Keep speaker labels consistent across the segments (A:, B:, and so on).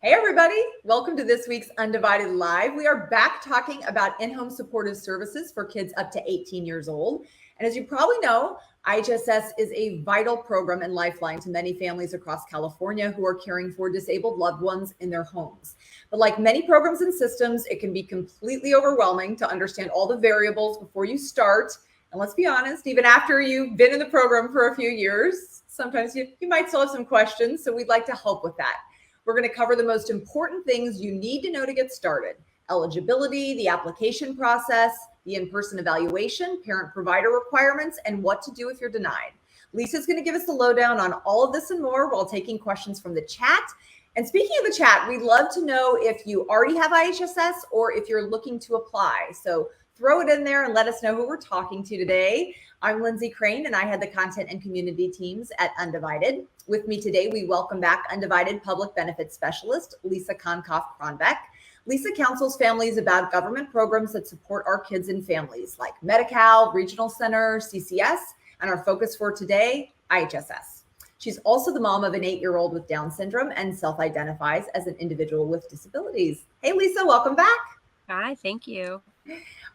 A: Hey everybody, welcome to this week's Undivided Live. We are back talking about in-home supportive services for kids up to 18 years old. And as you probably know, IHSS is a vital program and lifeline to many families across California who are caring for disabled loved ones in their homes. But like many programs and systems, it can be completely overwhelming to understand all the variables before you start. And let's be honest, even after you've been in the program for a few years, sometimes you might still have some questions. So we'd like to help with that. We're going to cover the most important things you need to know to get started: eligibility, the application process, the in-person evaluation, parent-provider requirements, and what to do if you're denied. Lisa's going to give us the lowdown on all of this and more while taking questions from the chat. And speaking of the chat, we'd love to know if you already have IHSS or if you're looking to apply. So throw it in there and let us know who we're talking to today. I'm Lindsay Crane, and I head the content and community teams at Undivided. With me today, we welcome back Undivided Public Benefits Specialist, Lisa Concoff Kronbeck. Lisa counsels families about government programs that support our kids and families, like Medi-Cal, Regional Center, CCS, and our focus for today, IHSS. She's also the mom of an 8-year-old with Down syndrome and self-identifies as an individual with disabilities. Hey, Lisa, welcome back.
B: Hi, thank you.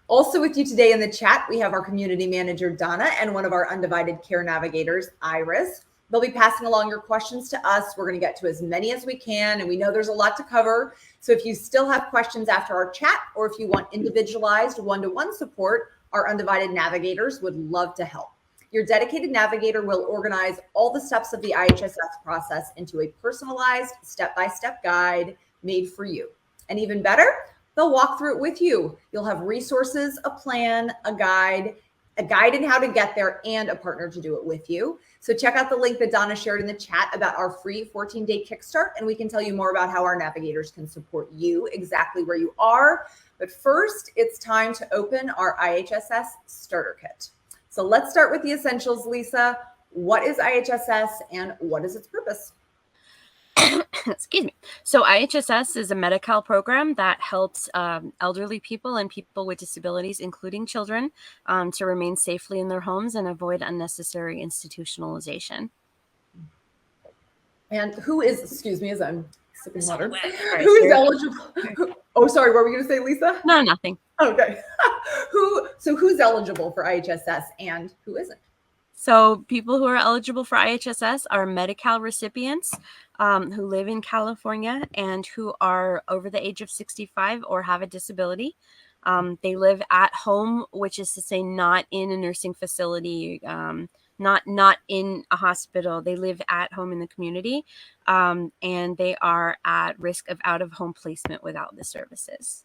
A: Also with you today in the chat, we have our community manager, Donna, and one of our Undivided care navigators, Iris. They'll be passing along your questions to us. We're going to get to as many as we can, and we know there's a lot to cover. So if you still have questions after our chat, or if you want individualized one-to-one support, our Undivided navigators would love to help. Your dedicated navigator will organize all the steps of the IHSS process into a personalized step-by-step guide made for you. And even better, they'll walk through it with you. You'll have resources, a plan, a guide in how to get there, and a partner to do it with you. So check out the link that Donna shared in the chat about our free 14-day kickstart, and we can tell you more about how our navigators can support you exactly where you are. But first, it's time to open our IHSS starter kit. So let's start with the essentials, Lisa. What is IHSS and what is its purpose?
B: Excuse me. So IHSS is a Medi-Cal program that helps elderly people and people with disabilities, including children, to remain safely in their homes and avoid unnecessary institutionalization.
A: And who is, excuse me, as I'm sipping water,
B: Sorry,
A: who is eligible? Oh, sorry, what were you going to say, Lisa?
B: No, nothing.
A: Okay. Who's eligible for IHSS and who isn't?
B: So people who are eligible for IHSS are Medi-Cal recipients who live in California and who are over the age of 65 or have a disability. They live at home, which is to say not in a nursing facility, not in a hospital. They live at home in the community, and they are at risk of out-of-home placement without the services.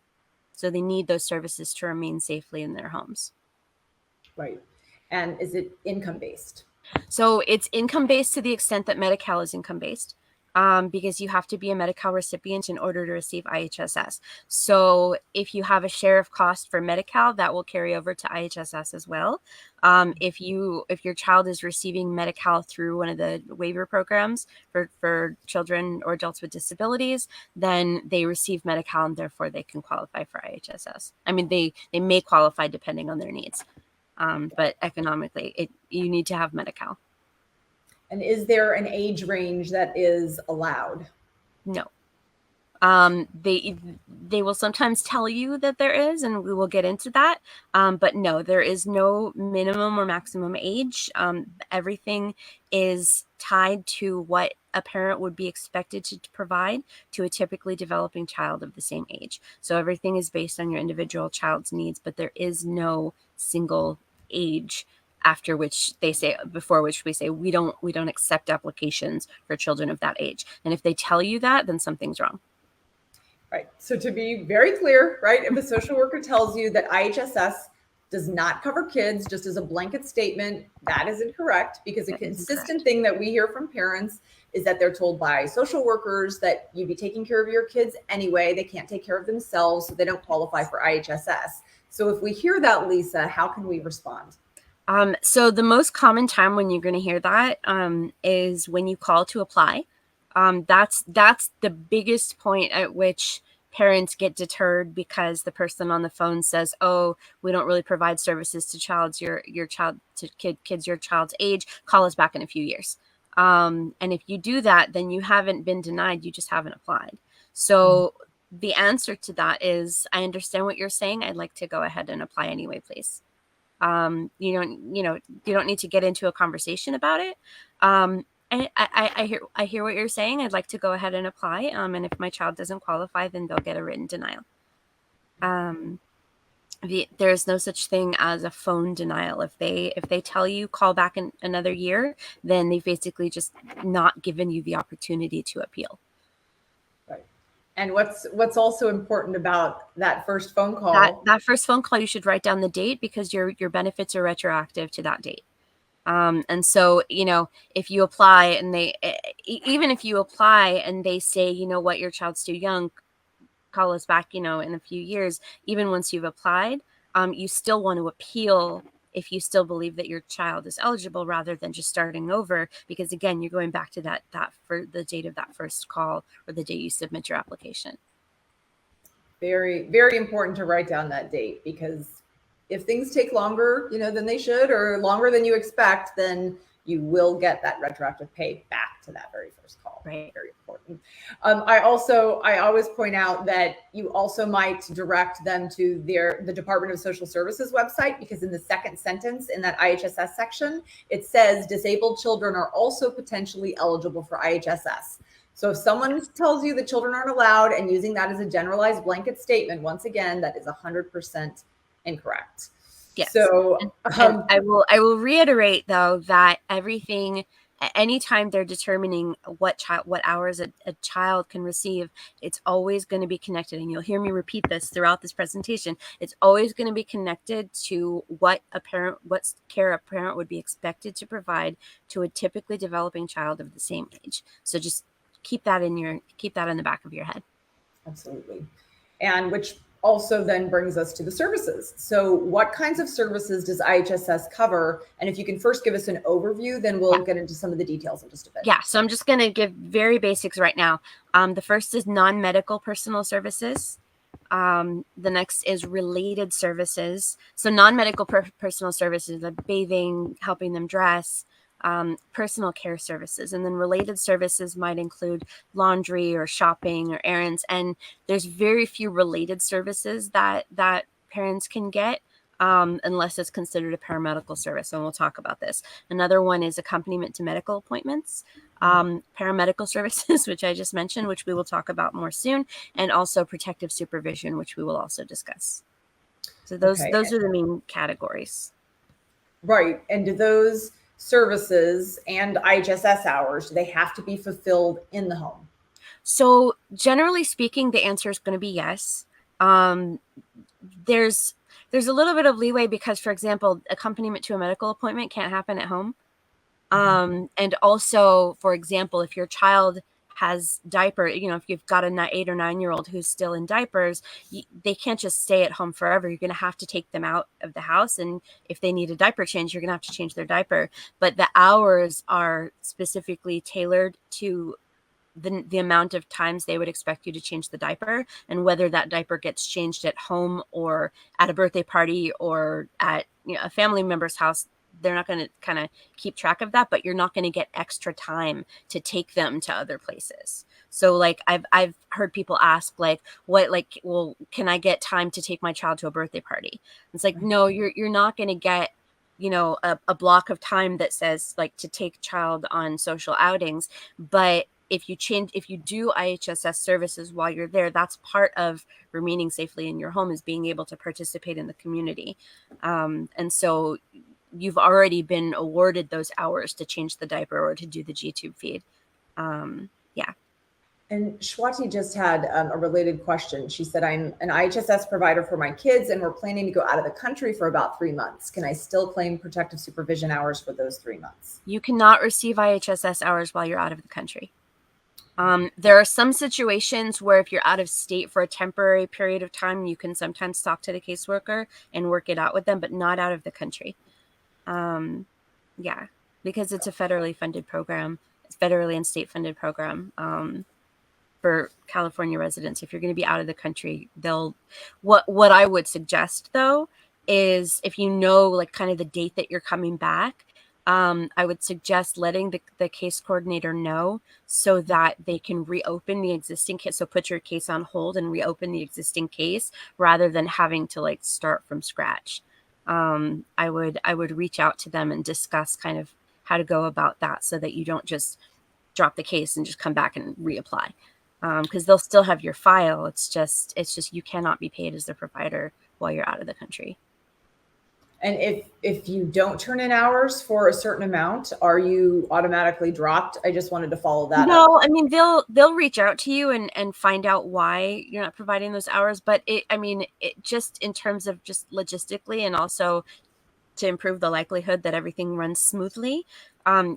B: So they need those services to remain safely in their homes.
A: Right. And is it income-based?
B: So it's income-based to the extent that Medi-Cal is income-based, because you have to be a Medi-Cal recipient in order to receive IHSS. So if you have a share of cost for Medi-Cal, that will carry over to IHSS as well. If your child is receiving Medi-Cal through one of the waiver programs for children or adults with disabilities, then they receive Medi-Cal and therefore they can qualify for IHSS. I mean, they may qualify depending on their needs. But economically, you need to have Medi-Cal.
A: And is there an age range that is allowed?
B: No. They will sometimes tell you that there is, and we will get into that. But no, there is no minimum or maximum age. Everything is tied to what a parent would be expected to provide to a typically developing child of the same age. So everything is based on your individual child's needs, but there is no single age before which we say we don't accept applications for children of that age. And if they tell you that, then something's wrong.
A: Right. So to be very clear, right, if a social worker tells you that IHSS does not cover kids, just as a blanket statement, that is incorrect, because a consistent thing that we hear from parents is that they're told by social workers that you'd be taking care of your kids anyway. They can't take care of themselves, so they don't qualify for IHSS. So if we hear that, Lisa, how can we respond?
B: So the most common time when you're going to hear that is when you call to apply. That's the biggest point at which parents get deterred, because the person on the phone says, "Oh, we don't really provide services to kids your child's age. Call us back in a few years." And if you do that, then you haven't been denied. You just haven't applied. So the answer to that is, I understand what you're saying. I'd like to go ahead and apply anyway, please. You don't need to get into a conversation about it. I hear what you're saying. I'd like to go ahead and apply. And if my child doesn't qualify, then they'll get a written denial. There's no such thing as a phone denial. If they tell you call back in another year, then they've basically just not given you the opportunity to appeal.
A: Right. And what's also important about that first phone call?
B: That first phone call, you should write down the date, because your benefits are retroactive to that date. And so, if you apply and even if you apply and they say, you know what, your child's too young, call us back, in a few years, even once you've applied, you still want to appeal if you still believe that your child is eligible, rather than just starting over, because again, you're going back to that for the date of that first call or the date you submit your application.
A: Very, very important to write down that date, because if things take longer, than they should, or longer than you expect, then you will get that retroactive pay back to that very first call.
B: Right.
A: Very important. I always point out that you also might direct them to the Department of Social Services website, because in the second sentence in that IHSS section, it says disabled children are also potentially eligible for IHSS. So if someone tells you that children aren't allowed, and using that as a generalized blanket statement, once again, that is 100% incorrect.
B: Yes.
A: So
B: and I will reiterate, though, that anytime they're determining what hours a child can receive, it's always going to be connected. And you'll hear me repeat this throughout this presentation. It's always going to be connected to what care a parent would be expected to provide to a typically developing child of the same age. So just keep that in the back of your head.
A: Absolutely. And which also then brings us to the services. So what kinds of services does IHSS cover? And if you can first give us an overview, then we'll get into some of the details in just a bit.
B: Yeah, so I'm just going to give very basics right now. The first is non-medical personal services. The next is related services. So non-medical personal services, like bathing, helping them dress, personal care services. And then related services might include laundry or shopping or errands. And there's very few related services that parents can get, unless it's considered a paramedical service. And we'll talk about this. Another one is accompaniment to medical appointments, paramedical services, which I just mentioned, which we will talk about more soon, and also protective supervision, which we will also discuss. So those are the main categories.
A: Right. And do those services and IHSS hours, do they have to be fulfilled in the home?
B: So generally speaking, the answer is going to be yes. There's a little bit of leeway, because, for example, accompaniment to a medical appointment can't happen at home. And also, for example, if your child has diaper, if you've got an 8 or 9-year-old who's still in diapers, they can't just stay at home forever. You're going to have to take them out of the house. And if they need a diaper change, you're going to have to change their diaper. But the hours are specifically tailored to the amount of times they would expect you to change the diaper, and whether that diaper gets changed at home or at a birthday party or at a family member's house. They're not going to kind of keep track of that, but you're not going to get extra time to take them to other places. So like I've heard people ask well, can I get time to take my child to a birthday party? It's like, no, you're not going to get a block of time that says like to take child on social outings. But if you do IHSS services while you're there, that's part of remaining safely in your home, is being able to participate in the community. And so you've already been awarded those hours to change the diaper or to do the G-tube feed. Yeah.
A: And Shwati just had a related question. She said, I'm an IHSS provider for my kids, and we're planning to go out of the country for about 3 months. Can I still claim protective supervision hours for those 3 months?
B: You cannot receive IHSS hours while you're out of the country. There are some situations where if you're out of state for a temporary period of time, you can sometimes talk to the caseworker and work it out with them, but not out of the country. Yeah, because it's a federally funded program. It's federally and state funded program for California residents. If you're going to be out of the country, what I would suggest though is, if like kind of the date that you're coming back, I would suggest letting the case coordinator know so that they can reopen the existing case. So put your case on hold and reopen the existing case rather than having to like start from scratch. I would reach out to them and discuss kind of how to go about that so that you don't just drop the case and just come back and reapply. Because they'll still have your file. It's just you cannot be paid as the provider while you're out of the country.
A: And if you don't turn in hours for a certain amount, are you automatically dropped? I just wanted to follow that up.
B: No, I mean they'll reach out to you and find out why you're not providing those hours. But it just in terms of just logistically and also to improve the likelihood that everything runs smoothly,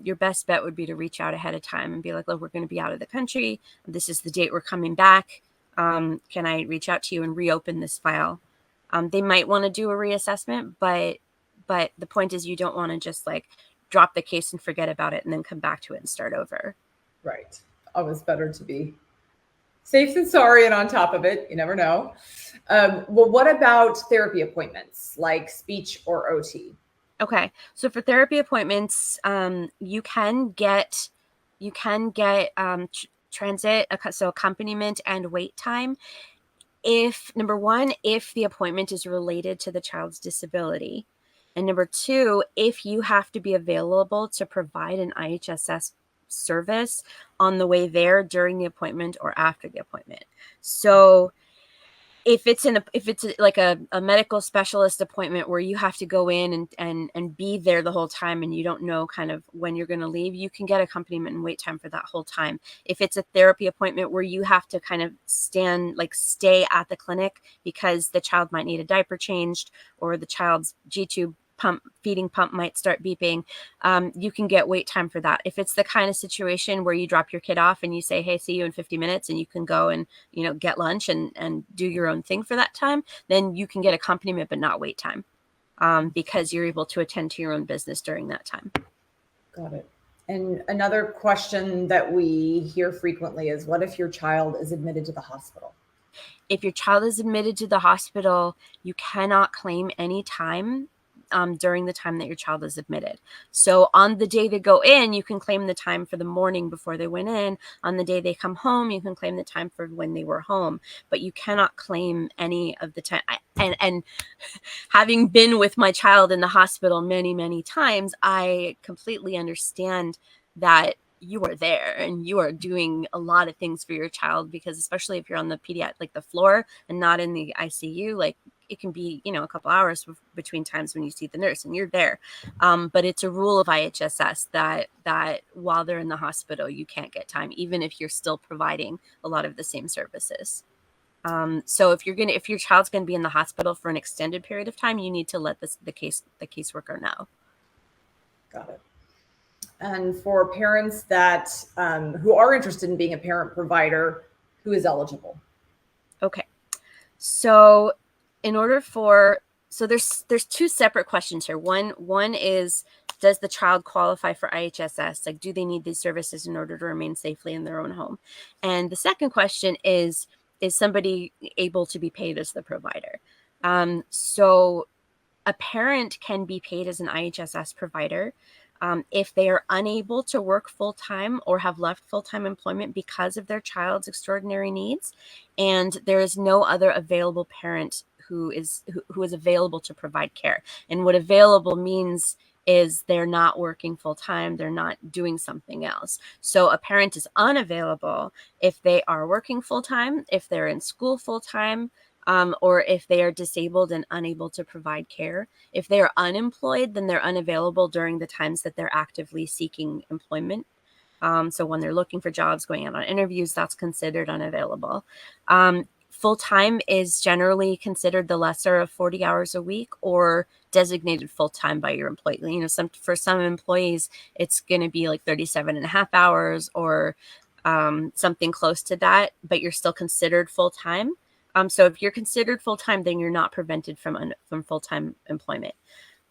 B: your best bet would be to reach out ahead of time and be like, look, we're going to be out of the country. This is the date we're coming back. Can I reach out to you and reopen this file? They might want to do a reassessment, but the point is you don't want to just like drop the case and forget about it and then come back to it and start over.
A: Right. Always better to be safe than sorry and on top of it. You never know. Well, what about therapy appointments like speech or OT?
B: Okay. So for therapy appointments, you can get transit, so accompaniment and wait time. If number one, if the appointment is related to the child's disability, and number two, if you have to be available to provide an IHSS service on the way there during the appointment or after the appointment. So if it's like a medical specialist appointment where you have to go in and be there the whole time and you don't know kind of when you're going to leave, you can get accompaniment and wait time for that whole time. If it's a therapy appointment where you have to kind of stay at the clinic because the child might need a diaper changed or the child's G-tube feeding pump might start beeping, you can get wait time for that. If it's the kind of situation where you drop your kid off and you say, hey, see you in 50 minutes and you can go and, get lunch and do your own thing for that time, then you can get accompaniment, but not wait time, because you're able to attend to your own business during that time.
A: Got it. And another question that we hear frequently is, what if your child is admitted to the hospital?
B: If your child is admitted to the hospital, you cannot claim any time during the time that your child is admitted. So on the day they go in, you can claim the time for the morning before they went in. On the day they come home, you can claim the time for when they were home, but you cannot claim any of the time. And having been with my child in the hospital many, many times, I completely understand that you are there and you are doing a lot of things for your child, because especially if you're on the pediatric, the floor and not in the ICU, it can be, a couple hours between times when you see the nurse and you're there. But it's a rule of IHSS that while they're in the hospital, you can't get time, even if you're still providing a lot of the same services. So if your child's going to be in the hospital for an extended period of time, you need to let the caseworker know.
A: Got it. And for parents that who are interested in being a parent provider, who is eligible?
B: Okay, so there's two separate questions here. One is, does the child qualify for IHSS? Like, do they need these services in order to remain safely in their own home? And the second question is somebody able to be paid as the provider? So a parent can be paid as an IHSS provider if they are unable to work full-time or have left full-time employment because of their child's extraordinary needs, and there is no other available parent who is available to provide care. And what available means is they're not working full-time, they're not doing something else. So a parent is unavailable if they are working full-time, if they're in school full-time, or if they are disabled and unable to provide care. If they are unemployed, then they're unavailable during the times that they're actively seeking employment. So when they're looking for jobs, going out on interviews, that's considered unavailable. Full-time is generally considered the lesser of 40 hours a week or designated full-time by your employee. For some employees, it's going to be like 37 and a half hours or something close to that, but you're still considered full-time. So if you're considered full-time, then you're not prevented from full-time employment.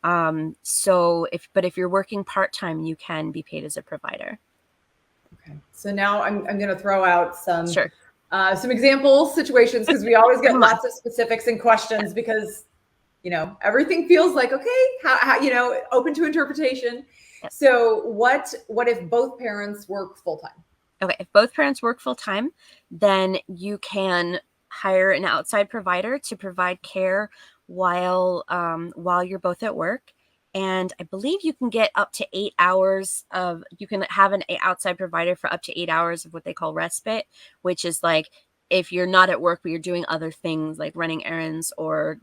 B: If you're working part-time, you can be paid as a provider.
A: Okay. So now I'm going to throw out some
B: Sure.
A: Some example situations, because we always get lots of specifics and questions, because everything feels like, okay, how open to interpretation.
B: Yep.
A: So what if both parents work full-time?
B: Okay, if both parents work full-time, then you can hire an outside provider to provide care while you're both at work. And I believe you can get up to 8 hours you can have an outside provider for up to 8 hours of what they call respite, which is like if you're not at work, but you're doing other things like running errands or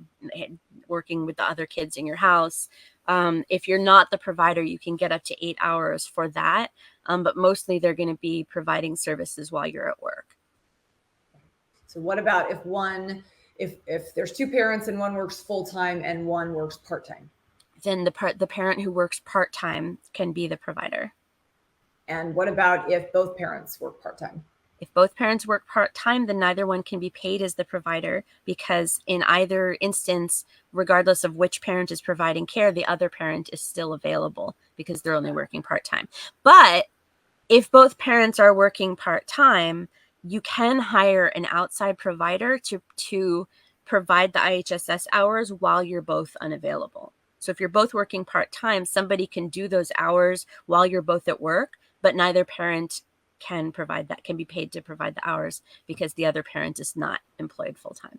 B: working with the other kids in your house. If you're not the provider, you can get up to 8 hours for that. But mostly they're going to be providing services while you're at work.
A: So what about if there's two parents and one works full-time and one works part-time?
B: Then the parent who works part-time can be the provider.
A: And what about if both parents work part-time?
B: If both parents work part-time, then neither one can be paid as the provider, because in either instance, regardless of which parent is providing care, the other parent is still available because they're only working part-time. But if both parents are working part-time, you can hire an outside provider to provide the IHSS hours while you're both unavailable. So if you're both working part-time, somebody can do those hours while you're both at work, but neither parent can be paid to provide the hours because the other parent is not employed full-time.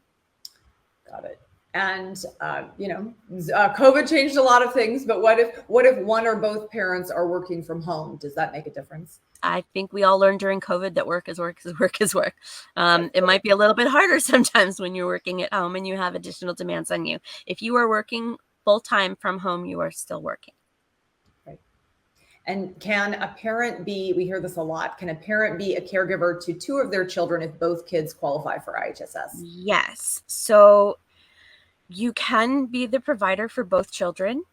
A: Got it. And COVID changed a lot of things, but what if one or both parents are working from home? Does that make a difference?
B: I think we all learned during COVID that work is work is work is work. It might be a little bit harder sometimes when you're working at home and you have additional demands on you. If you are working full-time from home, you are still working.
A: Right. And can a parent we hear this a lot, can a parent be a caregiver to two of their children if both kids qualify for IHSS?
B: Yes. So you can be the provider for both children.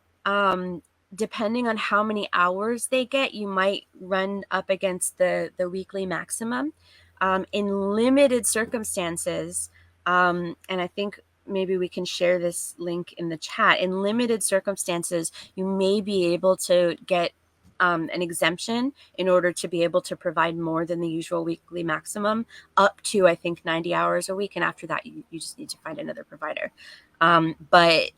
B: Depending on how many hours they get, you might run up against the weekly maximum. In limited circumstances, and I think maybe we can share this link in the chat. In limited circumstances, you may be able to get an exemption in order to be able to provide more than the usual weekly maximum, up to, I think, 90 hours a week. And after that, you just need to find another provider. But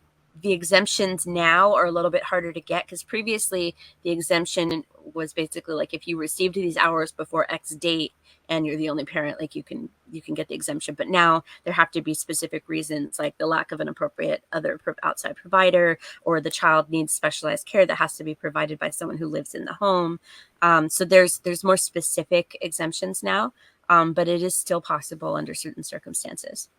B: the exemptions now are a little bit harder to get, because previously the exemption was basically like if you received these hours before X date and you're the only parent, like you can get the exemption. But now there have to be specific reasons, like the lack of an appropriate other outside provider, or the child needs specialized care that has to be provided by someone who lives in the home. So there's more specific exemptions now, but it is still possible under certain circumstances.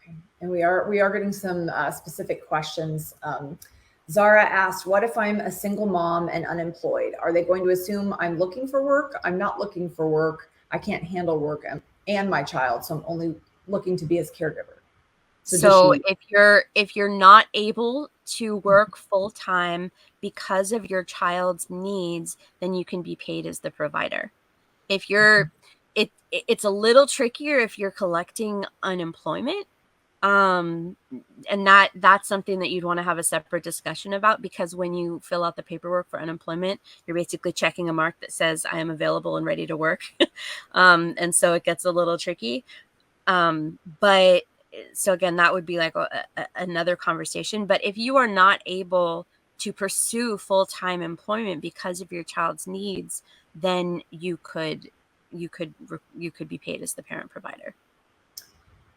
A: Okay. And we are getting some specific questions. Zara asked, what if I'm a single mom and unemployed? Are they going to assume I'm looking for work? I'm not looking for work. I can't handle work and my child, so I'm only looking to be his caregiver.
B: So if you're not able to work full time because of your child's needs, then you can be paid as the provider. If you're, it's a little trickier if you're collecting unemployment. And that's something that you'd want to have a separate discussion about, because when you fill out the paperwork for unemployment, you're basically checking a mark that says I am available and ready to work. And so it gets a little tricky. But so again, that would be like another conversation. But if you are not able to pursue full-time employment because of your child's needs, then you could be paid as the parent provider.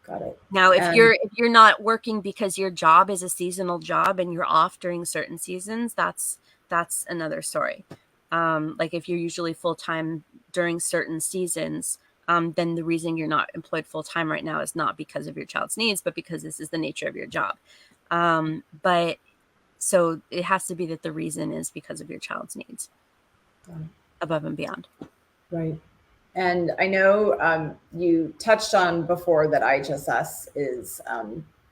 A: Got it.
B: Now, if you're not working because your job is a seasonal job and you're off during certain seasons, that's another story. Like if you're usually full-time during certain seasons, then the reason you're not employed full-time right now is not because of your child's needs, but because this is the nature of your job. But so it has to be that the reason is because of your child's needs above and beyond.
A: Right. And I know you touched on before that IHSS is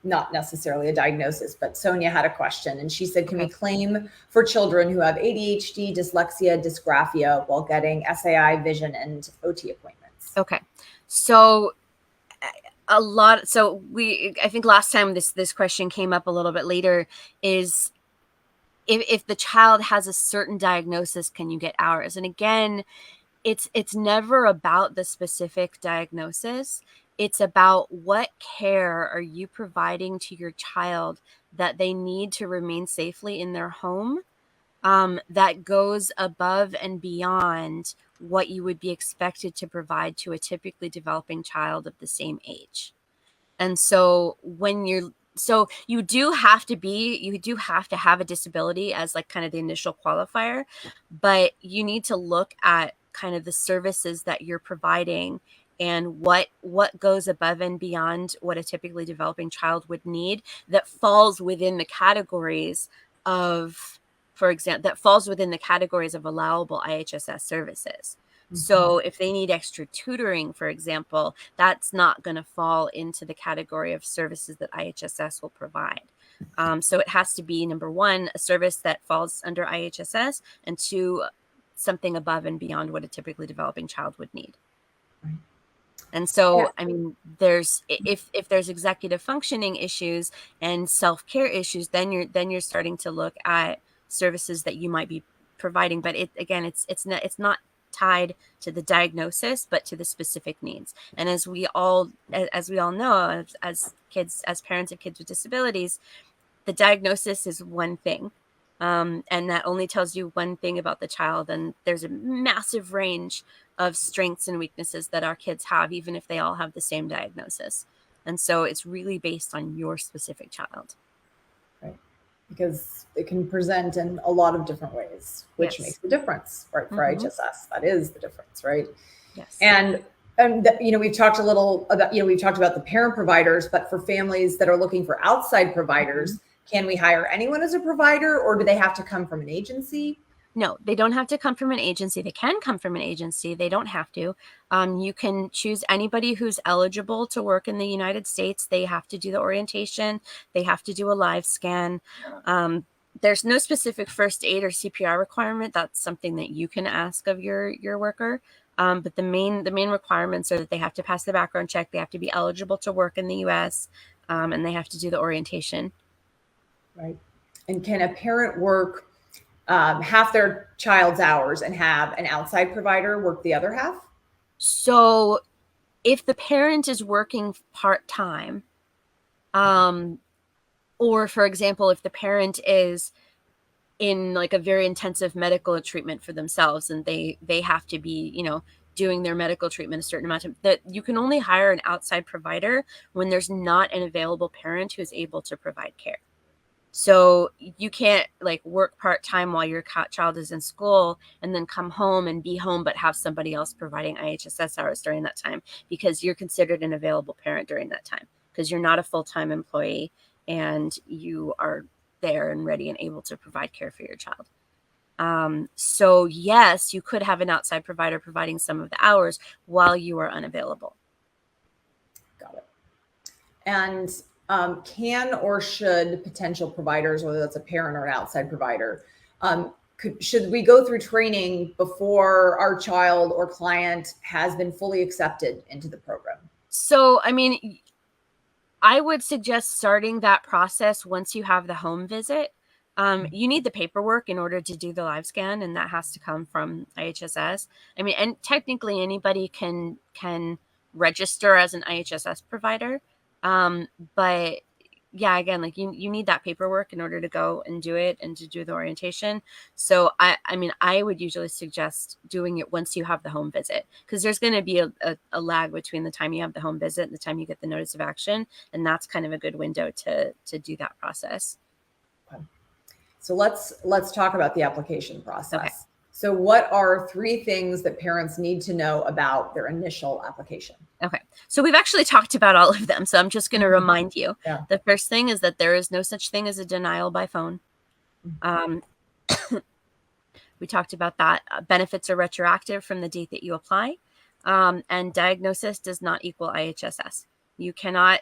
A: not necessarily a diagnosis, but Sonia had a question and she said, can we claim for children who have ADHD, dyslexia, dysgraphia while getting SAI, vision, and OT appointments?
B: Okay. So I think last time this question came up a little bit later is if the child has a certain diagnosis, can you get hours? And again, it's never about the specific diagnosis. It's about what care are you providing to your child that they need to remain safely in their home, that goes above and beyond what you would be expected to provide to a typically developing child of the same age. And so you do have to have a disability as like kind of the initial qualifier, but you need to look at kind of the services that you're providing and what goes above and beyond what a typically developing child would need that falls within the categories of, for example, that falls within the categories of allowable IHSS services. So if they need extra tutoring, for example, that's not going to fall into the category of services that IHSS will provide. So it has to be, number one, a service that falls under IHSS, and two, something above and beyond what a typically developing child would need.
A: Right.
B: And so, I mean, if there's executive functioning issues and self-care issues, then you're starting to look at services that you might be providing. But it's not tied to the diagnosis, but to the specific needs. And as we all know, as parents of kids with disabilities, the diagnosis is one thing. And that only tells you one thing about the child. And there's a massive range of strengths and weaknesses that our kids have, even if they all have the same diagnosis. And so it's really based on your specific child.
A: Right. Because it can present in a lot of different ways, which makes the difference, right? For IHSS, that is the difference, right?
B: Yes.
A: And we've talked a little about, we've talked about the parent providers, but for families that are looking for outside providers, can we hire anyone as a provider, or do they have to come from an agency?
B: No, they don't have to come from an agency. They can come from an agency. They don't have to. You can choose anybody who's eligible to work in the United States. They have to do the orientation. They have to do a live scan. There's no specific first aid or CPR requirement. That's something that you can ask of your worker. But the main requirements are that they have to pass the background check. They have to be eligible to work in the U.S. And they have to do the orientation.
A: Right. And can a parent work half their child's hours and have an outside provider work the other half?
B: So if the parent is working part-time, or for example, if the parent is in like a very intensive medical treatment for themselves and they have to be, doing their medical treatment a certain amount of time, that you can only hire an outside provider when there's not an available parent who is able to provide care. So you can't like work part-time while your child is in school and then come home and be home, but have somebody else providing IHSS hours during that time, because you're considered an available parent during that time, because you're not a full-time employee and you are there and ready and able to provide care for your child. So yes, you could have an outside provider providing some of the hours while you are unavailable.
A: Got it. And can or should potential providers, whether that's a parent or an outside provider, should we go through training before our child or client has been fully accepted into the program?
B: So, I mean, I would suggest starting that process once you have the home visit. You need the paperwork in order to do the live scan, and that has to come from IHSS. I mean, and technically anybody can register as an IHSS provider. But yeah, again, like you need that paperwork in order to go and do it and to do the orientation. So I mean, I would usually suggest doing it once you have the home visit, because there's going to be a lag between the time you have the home visit and the time you get the notice of action. And that's kind of a good window to do that process.
A: Okay. So let's talk about the application process.
B: Okay.
A: So what are 3 things that parents need to know about their initial application?
B: Okay. So we've actually talked about all of them. So I'm just going to remind you.
A: Yeah.
B: The first thing is that there is no such thing as a denial by phone. We talked about that. Benefits are retroactive from the date that you apply. And diagnosis does not equal IHSS. You cannot,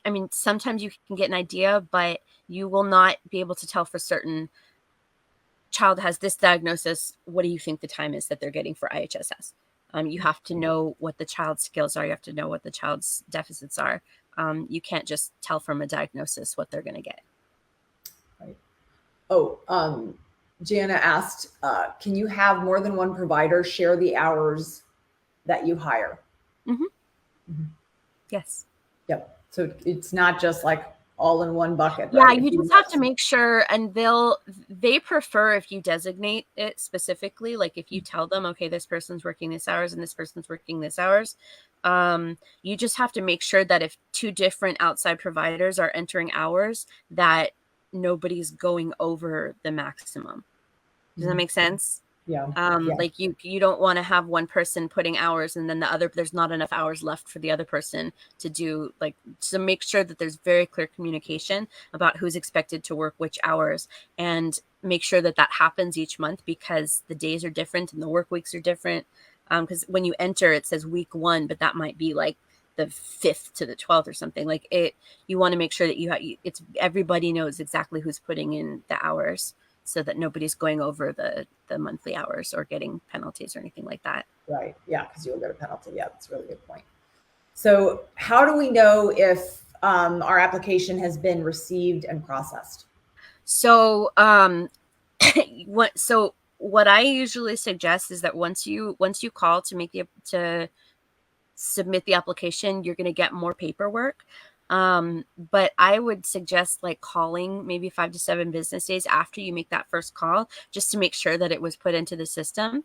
B: I mean, sometimes you can get an idea, but you will not be able to tell for certain. Child has this diagnosis. What do you think the time is that they're getting for IHSS? You have to know what the child's skills are. You have to know what the child's deficits are. You can't just tell from a diagnosis what they're going to get.
A: Right. Oh, Jana asked, can you have more than one provider share the hours that you hire?
B: Yes.
A: Yep. So it's not just like all in one bucket,
B: Yeah,
A: right?
B: you just have to make sure, and they prefer if you designate it specifically, like if you tell them, okay, this person's working this hours and this person's working this hours. You just have to make sure that if two different outside providers are entering hours, that nobody's going over the maximum. Does that make sense?
A: Yeah.
B: Like you don't want to have one person putting hours and then there's not enough hours left for the other person to do, like, to make sure that there's very clear communication about who's expected to work which hours, and make sure that that happens each month, because the days are different and the work weeks are different. Because when you enter, it says week 1, but that might be like the 5th to the 12th or something. Like you want to make sure that it's everybody knows exactly who's putting in the hours, so that nobody's going over the monthly hours or getting penalties or anything like that.
A: Right. Yeah, because you'll get a penalty. Yeah, that's a really good point. So how do we know if our application has been received and processed?
B: So what I usually suggest is that once you call to submit the application, you're going to get more paperwork. But I would suggest like calling maybe 5 to 7 business days after you make that first call, just to make sure that it was put into the system.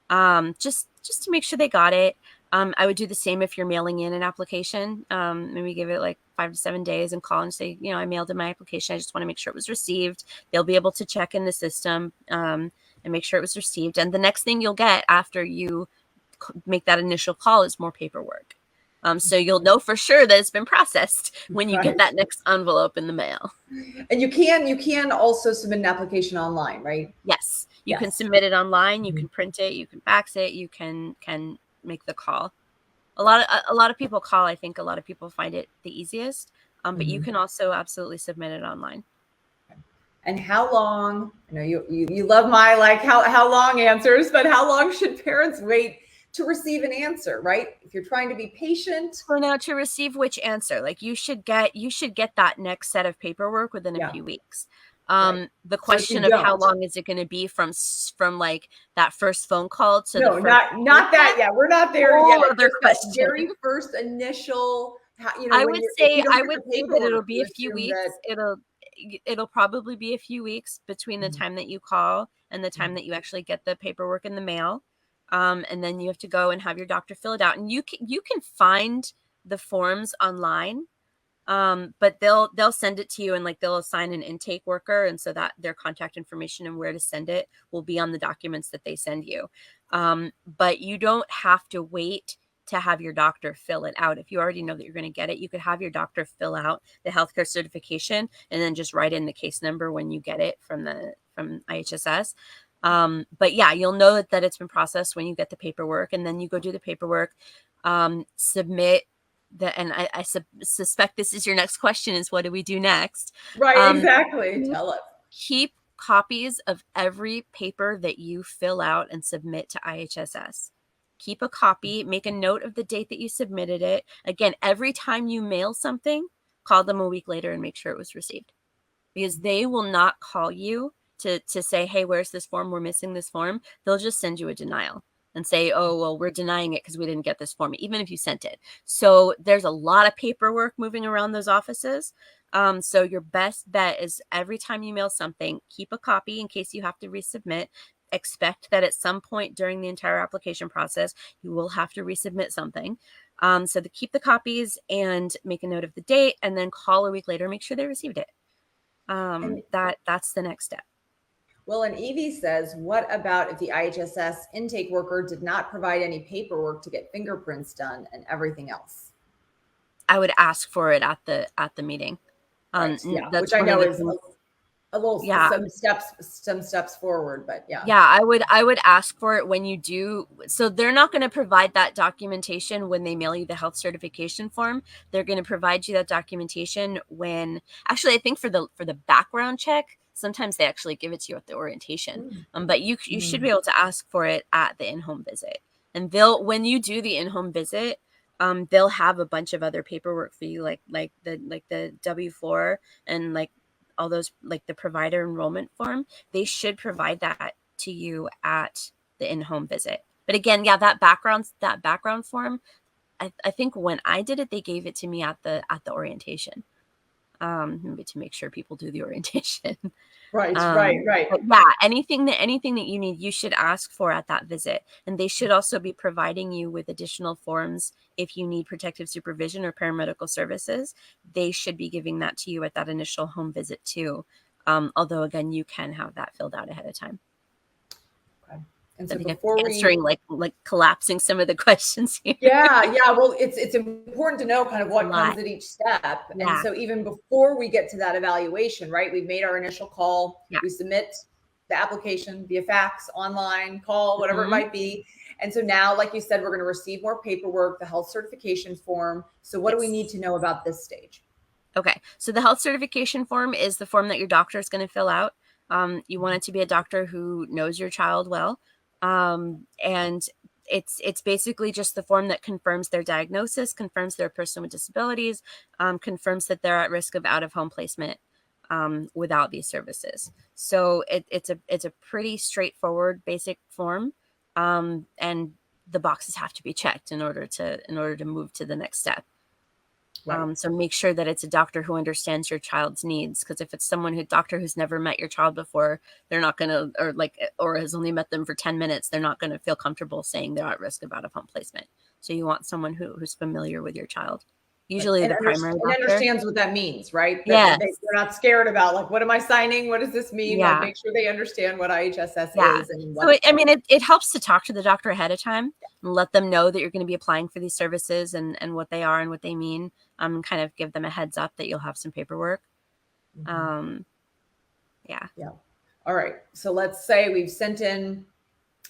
B: Just to make sure they got it. I would do the same if you're mailing in an application. Maybe give it like 5 to 7 days and call and say, I mailed in my application. I just want to make sure it was received. They'll be able to check in the system and make sure it was received. And the next thing you'll get after you make that initial call is more paperwork. So you'll know for sure that it's been processed when you get that next envelope in the mail.
A: And you can also submit an application online, right?
B: Yes, you can submit it online. You can print it. You can fax it. You can make the call. A lot of people call. I think a lot of people find it the easiest. But you can also absolutely submit it online.
A: And how long? I know you love my like how long answers, but how long should parents wait to receive an answer, right? If you're trying to be patient.
B: So now, to receive which answer? Like you should get that next set of paperwork within a few weeks. The question of how long is it going to be from like that first phone call to
A: no, not that yet. We're not there yet.
B: Other question.
A: Very first initial.
B: I would say that it'll be a few weeks. It'll probably be a few weeks between the time that you call and the time that you actually get the paperwork in the mail. And then you have to go and have your doctor fill it out. And you can find the forms online, but they'll send it to you, and like they'll assign an intake worker, and so that their contact information and where to send it will be on the documents that they send you. But you don't have to wait to have your doctor fill it out. If you already know that you're going to get it, you could have your doctor fill out the healthcare certification and then just write in the case number when you get it from IHSS. But yeah, you'll know that it's been processed when you get the paperwork, and then you go do the paperwork, submit and I suspect this is your next question, is what do we do next?
A: Right, exactly. Tell us.
B: Keep copies of every paper that you fill out and submit to IHSS. Keep a copy, make a note of the date that you submitted it. Again, every time you mail something, call them a week later and make sure it was received, because they will not call you to say, hey, where's this form? We're missing this form. They'll just send you a denial and say, oh, well, we're denying it because we didn't get this form, even if you sent it. So there's a lot of paperwork moving around those offices. So your best bet is every time you mail something, keep a copy in case you have to resubmit. Expect that at some point during the entire application process, you will have to resubmit something. So to keep the copies and make a note of the date, and then call a week later, make sure they received it. That's the next step.
A: Well, and Evie says, what about if the IHSS intake worker did not provide any paperwork to get fingerprints done and everything else?
B: I would ask for it at the meeting.
A: Right. Which I know is a little some steps forward, but
B: I would ask for it when you do. So they're not going to provide that documentation when they mail you the health certification form. They're going to provide you that documentation when, actually, I think for the background check, sometimes they actually give it to you at the orientation. But you should be able to ask for it at the in-home visit. And when you do the in-home visit, they'll have a bunch of other paperwork for you, like the W-4 and like all those, like the provider enrollment form. They should provide that to you at the in-home visit. But again, that background form, I think when I did it, they gave it to me at the orientation. maybe to make sure people do the orientation.
A: Right.
B: But yeah, anything that you need, you should ask for at that visit. And they should also be providing you with additional forms if you need protective supervision or paramedical services. They should be giving that to you at that initial home visit too. Although again, you can have that filled out ahead of time.
A: Okay. And so
B: I think
A: before
B: I'm answering like collapsing some of the questions here.
A: Yeah. Well, it's important to know kind of what comes at each step.
B: Yeah.
A: And so even before we get to that evaluation, right, we've made our initial call, we submit the application via fax, online, call, whatever it might be. And so now, like you said, we're going to receive more paperwork, the health certification form. So what do we need to know about this stage?
B: Okay. So the health certification form is the form that your doctor is going to fill out. You want it to be a doctor who knows your child well. And it's basically just the form that confirms their diagnosis, confirms they're a person with disabilities, confirms that they're at risk of out-of-home placement without these services. So it's a pretty straightforward, basic form, and the boxes have to be checked in order to move to the next step. Right. So make sure that it's a doctor who understands your child's needs, because if it's doctor who's never met your child before, they're not going to, or has only met them for 10 minutes, they're not going to feel comfortable saying they're at risk of out-of-home placement. So you want someone who's familiar with your child. Usually the primary doctor
A: understands what that means, right?
B: Yeah.
A: They're not scared about like, what am I signing? What does this mean?
B: Yeah.
A: Like, make sure they understand what IHSS is. And
B: so it helps to talk to the doctor ahead of time and let them know that you're going to be applying for these services and what they are and what they mean. Kind of give them a heads up that you'll have some paperwork. Yeah.
A: All right. So let's say we've sent in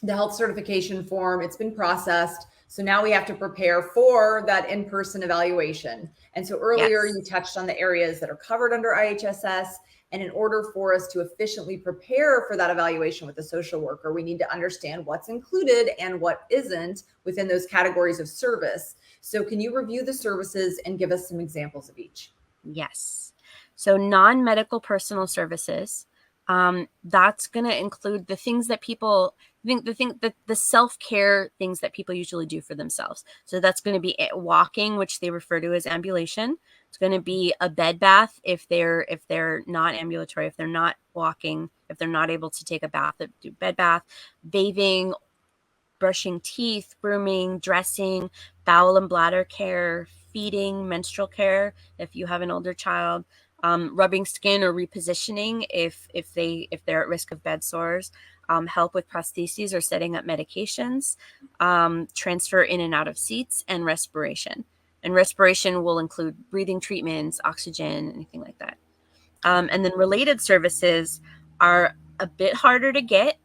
A: the health certification form. It's been processed. So now we have to prepare for that in-person evaluation. And so earlier you touched on the areas that are covered under IHSS. And in order for us to efficiently prepare for that evaluation with the social worker, we need to understand what's included and what isn't within those categories of service. So can you review the services and give us some examples of each?
B: Yes. So non-medical personal services, that's going to include the things that people the self-care things that people usually do for themselves. So that's going to be walking, which they refer to as ambulation. It's going to be a bed bath if they're not ambulatory, if they're not walking, if they're not able to take a bath, do bed bath, bathing, brushing teeth, grooming, dressing, bowel and bladder care, feeding, menstrual care if you have an older child, rubbing skin or repositioning if they're at risk of bed sores, help with prostheses or setting up medications, transfer in and out of seats, and respiration. And respiration will include breathing treatments, oxygen, anything like that. And then related services are a bit harder to get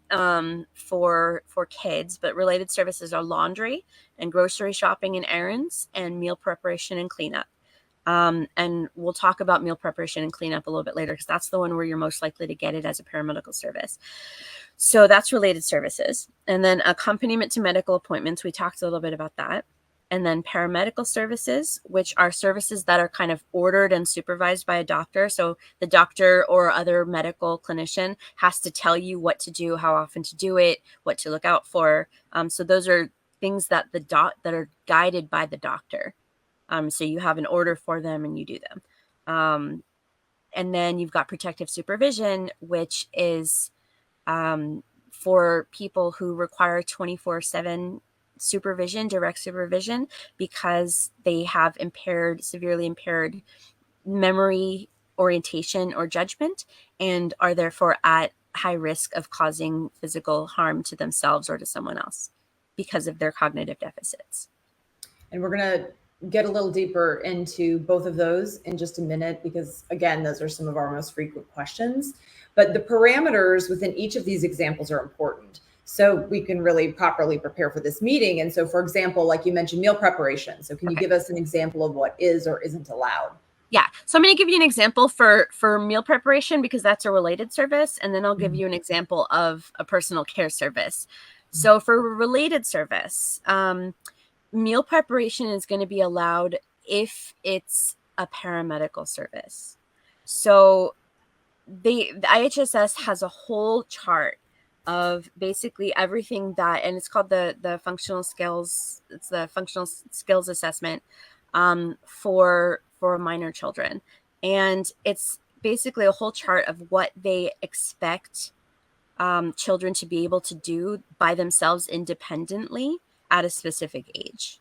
B: for kids, but related services are laundry and grocery shopping and errands and meal preparation and cleanup. And we'll talk about meal preparation and cleanup a little bit later, because that's the one where you're most likely to get it as a paramedical service. So that's related services. And then accompaniment to medical appointments. We talked a little bit about that. And then paramedical services, which are services that are kind of ordered and supervised by a doctor. So the doctor or other medical clinician has to tell you what to do, how often to do it, what to look out for. So those are things that that are guided by the doctor. So you have an order for them and you do them. And then you've got protective supervision, which is for people who require 24/7 supervision, direct supervision, because they have severely impaired memory, orientation, or judgment, and are therefore at high risk of causing physical harm to themselves or to someone else because of their cognitive deficits.
A: And we're going to get a little deeper into both of those in just a minute, because again, those are some of our most frequent questions. But the parameters within each of these examples are important, so we can really properly prepare for this meeting. And so, for example, like you mentioned, meal preparation. So can you give us an example of what is or isn't allowed?
B: Yeah. So I'm going to give you an example for meal preparation, because that's a related service. And then I'll give you an example of a personal care service. So for a related service, meal preparation is going to be allowed if it's a paramedical service. So the IHSS has a whole chart of basically everything that, and it's called the functional skills. It's the functional skills assessment for minor children. And it's basically a whole chart of what they expect children to be able to do by themselves independently at a specific age.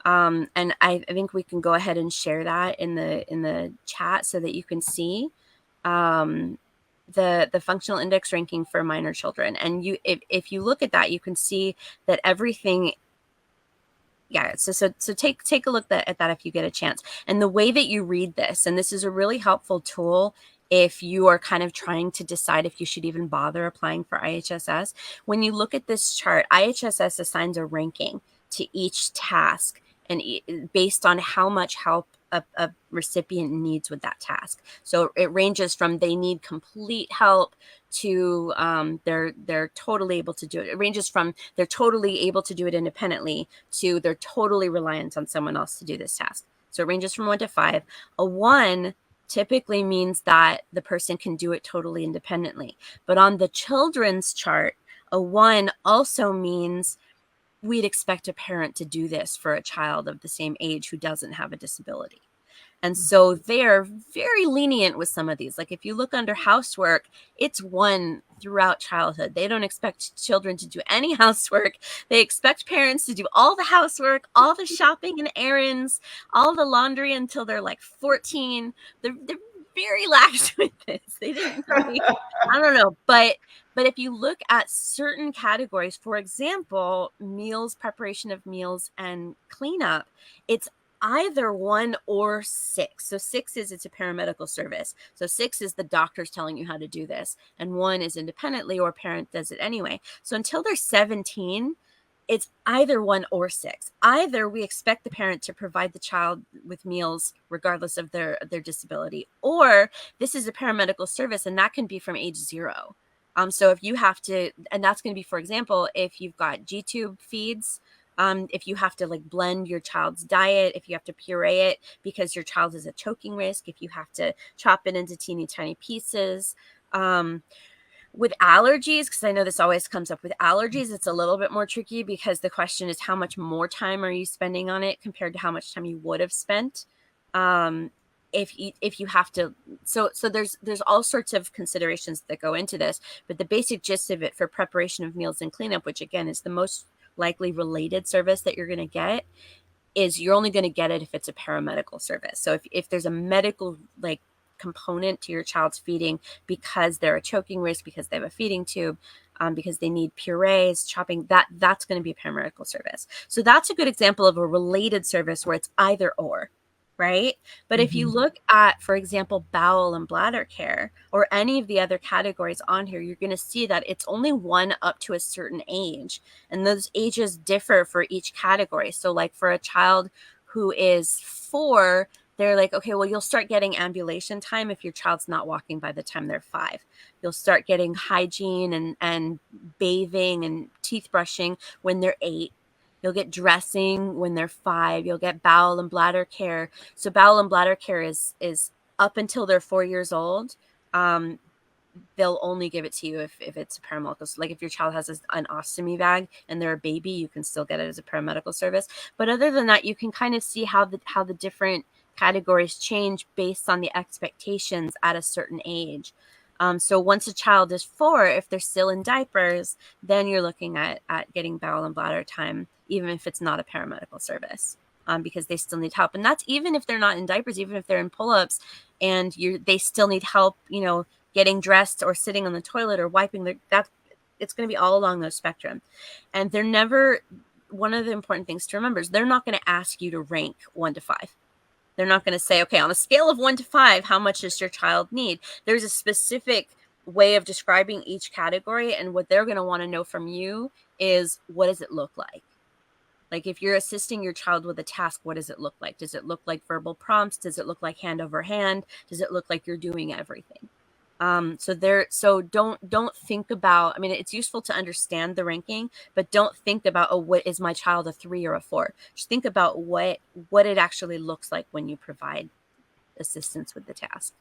B: And I think we can go ahead and share that in the chat so that you can see the functional index ranking for minor children. And if you look at that, you can see that everything. Yeah, so take a look at that if you get a chance. And the way that you read this, and this is a really helpful tool if you are kind of trying to decide if you should even bother applying for IHSS. When you look at this chart, IHSS assigns a ranking to each task and based on how much help a recipient needs with that task. So it ranges from they need complete help to they're totally able to do it. It ranges from they're totally able to do it independently to they're totally reliant on someone else to do this task. So it ranges from 1 to 5. A 1 typically means that the person can do it totally independently. But on the children's chart, a 1 also means we'd expect a parent to do this for a child of the same age who doesn't have a disability. And so they're very lenient with some of these. Like if you look under housework, it's 1 throughout childhood. They don't expect children to do any housework. They expect parents to do all the housework, all the shopping and errands, all the laundry until they're like 14. They're very lax with this. They didn't really, I don't know. But if you look at certain categories, for example, meals, preparation of meals and cleanup, it's either 1 or 6. So 6 is it's a paramedical service. So 6 is the doctor's telling you how to do this. And 1 is independently or parent does it anyway. So until they're 17, it's either 1 or 6. Either we expect the parent to provide the child with meals regardless of their disability, or this is a paramedical service and that can be from age 0. So if you have to, and that's going to be, for example, if you've got G-tube feeds, if you have to like blend your child's diet, if you have to puree it because your child is at choking risk, if you have to chop it into teeny tiny pieces. With allergies, because I know this always comes up with allergies, it's a little bit more tricky because the question is how much more time are you spending on it compared to how much time you would have spent if you have to. So there's all sorts of considerations that go into this, but the basic gist of it for preparation of meals and cleanup, which again is the most likely related service that you're going to get, is you're only going to get it if it's a paramedical service. So if there's a medical like component to your child's feeding because they're a choking risk, because they have a feeding tube, because they need purees, chopping, that's going to be a paramedical service. So that's a good example of a related service where it's either or, right? But if you look at, for example, bowel and bladder care or any of the other categories on here, you're going to see that it's only 1 up to a certain age. And those ages differ for each category. So like for a child who is 4, they're like, okay, well, you'll start getting ambulation time if your child's not walking by the time they're 5. You'll start getting hygiene and bathing and teeth brushing when they're 8. You'll get dressing when they're 5. You'll get bowel and bladder care. So bowel and bladder care is up until they're 4 years old. They'll only give it to you if it's a paramedical. So like if your child has an ostomy bag and they're a baby, you can still get it as a paramedical service. But other than that, you can kind of see how the different categories change based on the expectations at a certain age. So once a child is 4, if they're still in diapers, then you're looking at getting bowel and bladder time, even if it's not a paramedical service, because they still need help. And that's even if they're not in diapers, even if they're in pull-ups and they still need help, getting dressed or sitting on the toilet or wiping it's going to be all along those spectrum. And they're never, one of the important things to remember is they're not going to ask you to rank 1 to 5. They're not going to say, okay, on a scale of 1 to 5, how much does your child need? There's a specific way of describing each category. And what they're going to want to know from you is, what does it look like? Like if you're assisting your child with a task, what does it look like? Does it look like verbal prompts? Does it look like hand over hand? Does it look like you're doing everything? So don't think about, I mean, it's useful to understand the ranking, but don't think about, oh, what is my child, a 3 or a 4? Just think about what it actually looks like when you provide assistance with the task.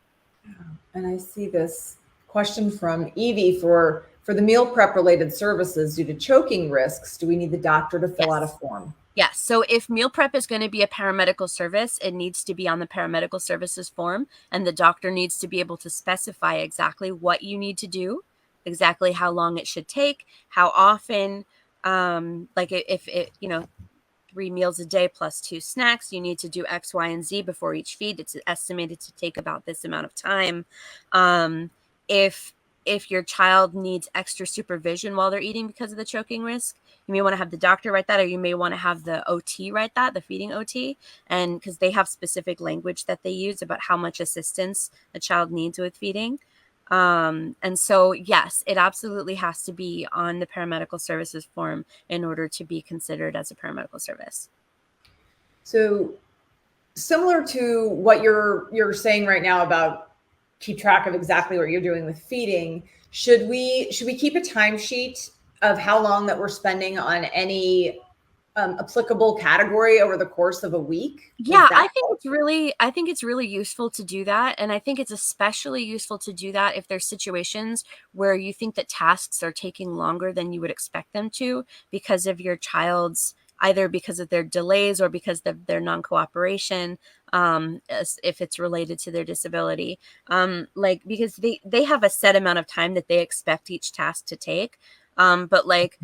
A: And I see this question from Evie for the meal prep related services due to choking risks. Do we need the doctor to fill out a form?
B: Yes. So if meal prep is going to be a paramedical service, it needs to be on the paramedical services form, and the doctor needs to be able to specify exactly what you need to do, exactly how long it should take, how often, like if it, 3 meals a day plus 2 snacks, you need to do X, Y, and Z before each feed. It's estimated to take about this amount of time. If your child needs extra supervision while they're eating because of the choking risk, you may want to have the doctor write that, or you may want to have the OT write that, the feeding OT, and because they have specific language that they use about how much assistance a child needs with feeding. And so, yes, it absolutely has to be on the paramedical services form in order to be considered as a paramedical service.
A: So similar to what you're saying right now about keep track of exactly what you're doing with feeding, should we keep a timesheet of how long that we're spending on any applicable category over the course of a week?
B: Yeah, I think it's really useful to do that. And I think it's especially useful to do that if there's situations where you think that tasks are taking longer than you would expect them to because of your child's, either because of their delays or because of their non-cooperation, if it's related to their disability. Because they have a set amount of time that they expect each task to take. But like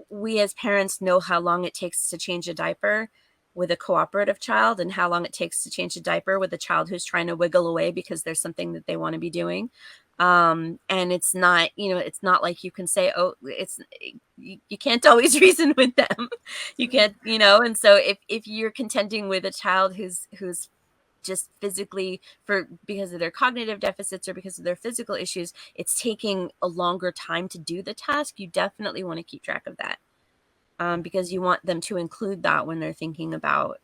B: we as parents know how long it takes to change a diaper with a cooperative child and how long it takes to change a diaper with a child who's trying to wiggle away because there's something that they want to be doing. And it's not, it's not like you can say, oh, you can't always reason with them. You can't, and so if you're contending with a child who's just physically because of their cognitive deficits or because of their physical issues, it's taking a longer time to do the task, you definitely want to keep track of that. Because you want them to include that when they're thinking about,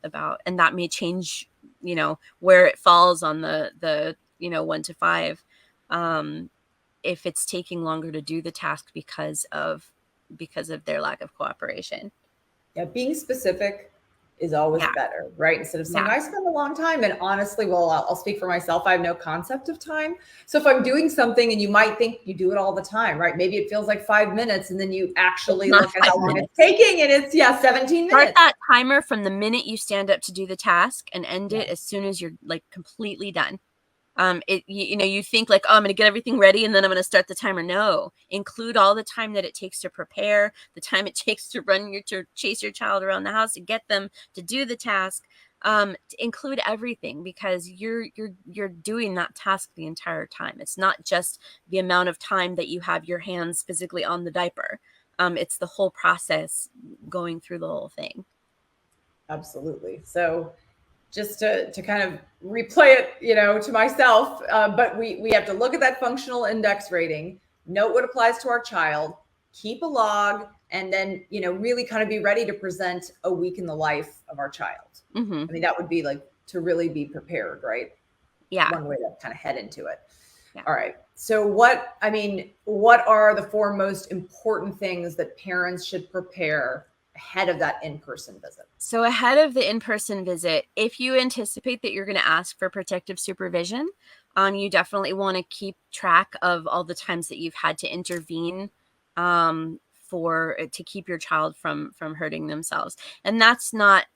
B: and that may change, where it falls on the 1 to 5, if it's taking longer to do the task because of their lack of cooperation.
A: Yeah, being specific is always better, right? Instead of saying, I spend a long time. And honestly, well, I'll speak for myself. I have no concept of time. So if I'm doing something and you might think you do it all the time, right? Maybe it feels like 5 minutes and then you actually look at how long it's taking and it's 17 minutes.
B: Start that timer from the minute you stand up to do the task and end it as soon as you're like completely done. You think like, oh, I'm going to get everything ready and then I'm going to start the timer. No, include all the time that it takes to prepare, the time it takes to to chase your child around the house, to get them to do the task. To include everything, because you're doing that task the entire time. It's not just the amount of time that you have your hands physically on the diaper. It's the whole process going through the whole thing.
A: Absolutely. So just to kind of replay it, to myself, but we have to look at that functional index rating, note what applies to our child, keep a log, and then, really kind of be ready to present a week in the life of our child.
B: Mm-hmm.
A: I mean, that would be like to really be prepared, right?
B: Yeah.
A: One way to kind of head into it. Yeah. All right. So what are the 4 most important things that parents should prepare ahead of that in-person visit?
B: So ahead of the in-person visit, if you anticipate that you're going to ask for protective supervision, you definitely want to keep track of all the times that you've had to intervene to keep your child from hurting themselves. And that's not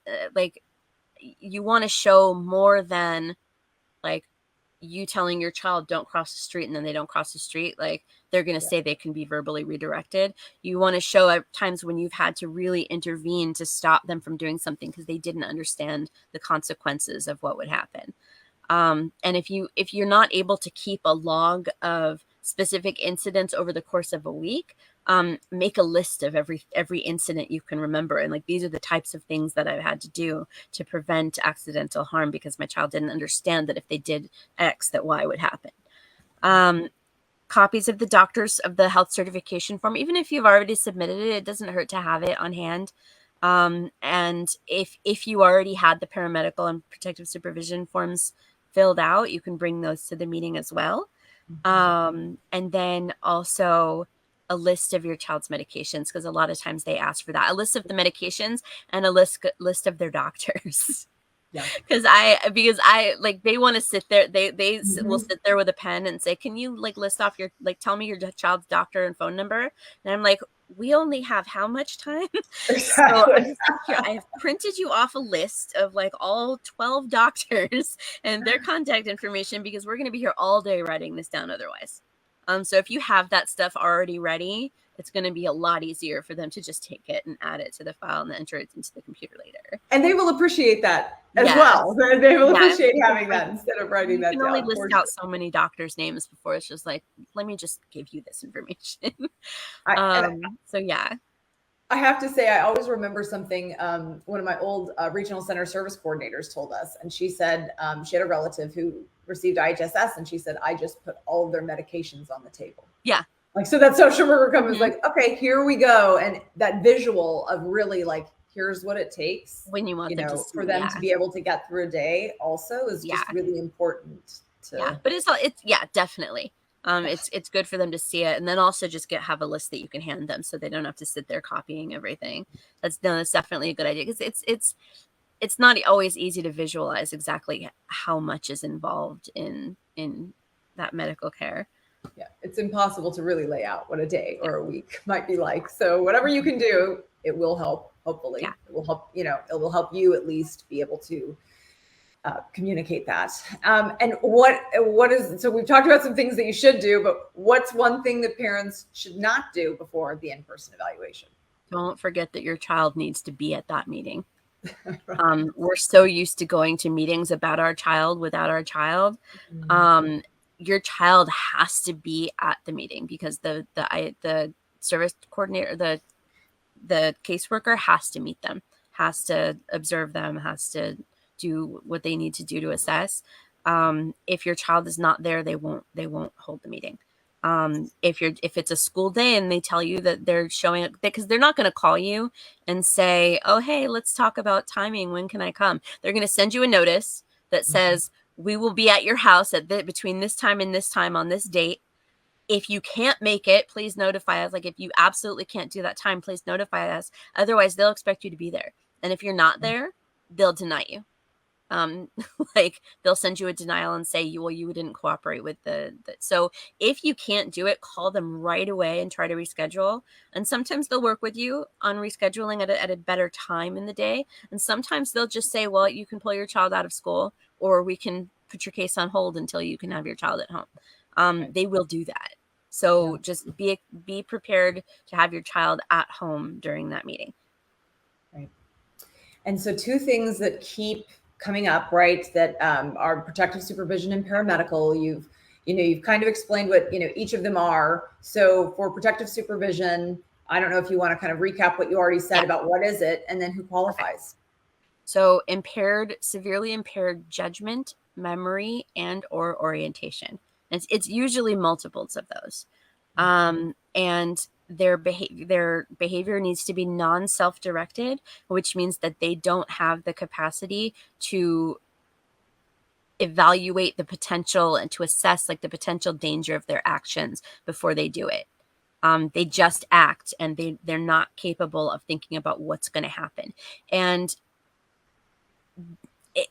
B: you want to show more than like you telling your child don't cross the street and then they don't cross the street. Like they're going to say they can be verbally redirected. You want to show at times when you've had to really intervene to stop them from doing something because they didn't understand the consequences of what would happen. And if you're not able to keep a log of specific incidents over the course of a week, make a list of every incident you can remember. And like, these are the types of things that I've had to do to prevent accidental harm because my child didn't understand that if they did X, that Y would happen. Copies of the health certification form, even if you've already submitted it, it doesn't hurt to have it on hand. And if you already had the paramedical and protective supervision forms filled out, you can bring those to the meeting as well. And then also a list of your child's medications, because a lot of times they ask for that, a list of the medications and a list of their doctors.
A: Yeah.
B: Because they want to sit there. They will sit there with a pen and say, can you list off tell me your child's doctor and phone number? And I'm like, we only have how much time?
A: Exactly.
B: So I'm just like, here, I have printed you off a list of like all 12 doctors and their contact information, because we're going to be here all day writing this down otherwise. So if you have that stuff already ready, it's going to be a lot easier for them to just take it and add it to the file and enter it into the computer later.
A: And they will appreciate that as well. They will appreciate having that instead of writing that down.
B: You can only list out so many doctors' names before it's just like, let me just give you this information. So yeah.
A: I have to say, I always remember something one of my old regional center service coordinators told us, and she said she had a relative who received IHSS, and she said, I just put all of their medications on the table.
B: Yeah.
A: Like, so that social worker comes like, okay, here we go. And that visual of really like, here's what it takes
B: when you want them to
A: for them to be able to get through a day also is just really important to.
B: But it's definitely. It's good for them to see it, and then also just have a list that you can hand them so they don't have to sit there copying everything. That's definitely a good idea, because it's not always easy to visualize exactly how much is involved in that medical care.
A: Yeah, it's impossible to really lay out what a day or a week might be like. So whatever you can do, it will help. Hopefully, it will help. It will help you at least be able to communicate that. And what is, so we've talked about some things that you should do, but what's one thing that parents should not do before the in-person evaluation?
B: Don't forget that your child needs to be at that meeting. Right. We're so used to going to meetings about our child without our child. Your child has to be at the meeting, because the service coordinator, the caseworker has to meet them, has to observe them, has to do what they need to do to assess. If your child is not there, they won't hold the meeting. If it's a school day and they tell you that they're showing up, because they're not going to call you and say, oh, hey, let's talk about timing. When can I come? They're going to send you a notice that says, we will be at your house at between this time and this time on this date. If you can't make it, please notify us. Like, if you absolutely can't do that time, please notify us. Otherwise, they'll expect you to be there. And if you're not there, they'll deny you. Like, they'll send you a denial and say, you didn't cooperate with so if you can't do it, call them right away and try to reschedule. And sometimes they'll work with you on rescheduling at a better time in the day. And sometimes they'll just say, well, you can pull your child out of school, or we can put your case on hold until you can have your child at home. They will do that. So just be prepared to have your child at home during that meeting.
A: Right. And so two things that keep coming up, right, that are protective supervision and paramedical. You've kind of explained what each of them are. So for protective supervision, I don't know if you want to kind of recap what you already said about what is it, and then who qualifies.
B: So severely impaired judgment, memory, and or orientation. It's usually multiples of those. And their behavior needs to be non-self-directed, which means that they don't have the capacity to evaluate the potential and to assess like the potential danger of their actions before they do it. They just act, and they're not capable of thinking about what's going to happen. And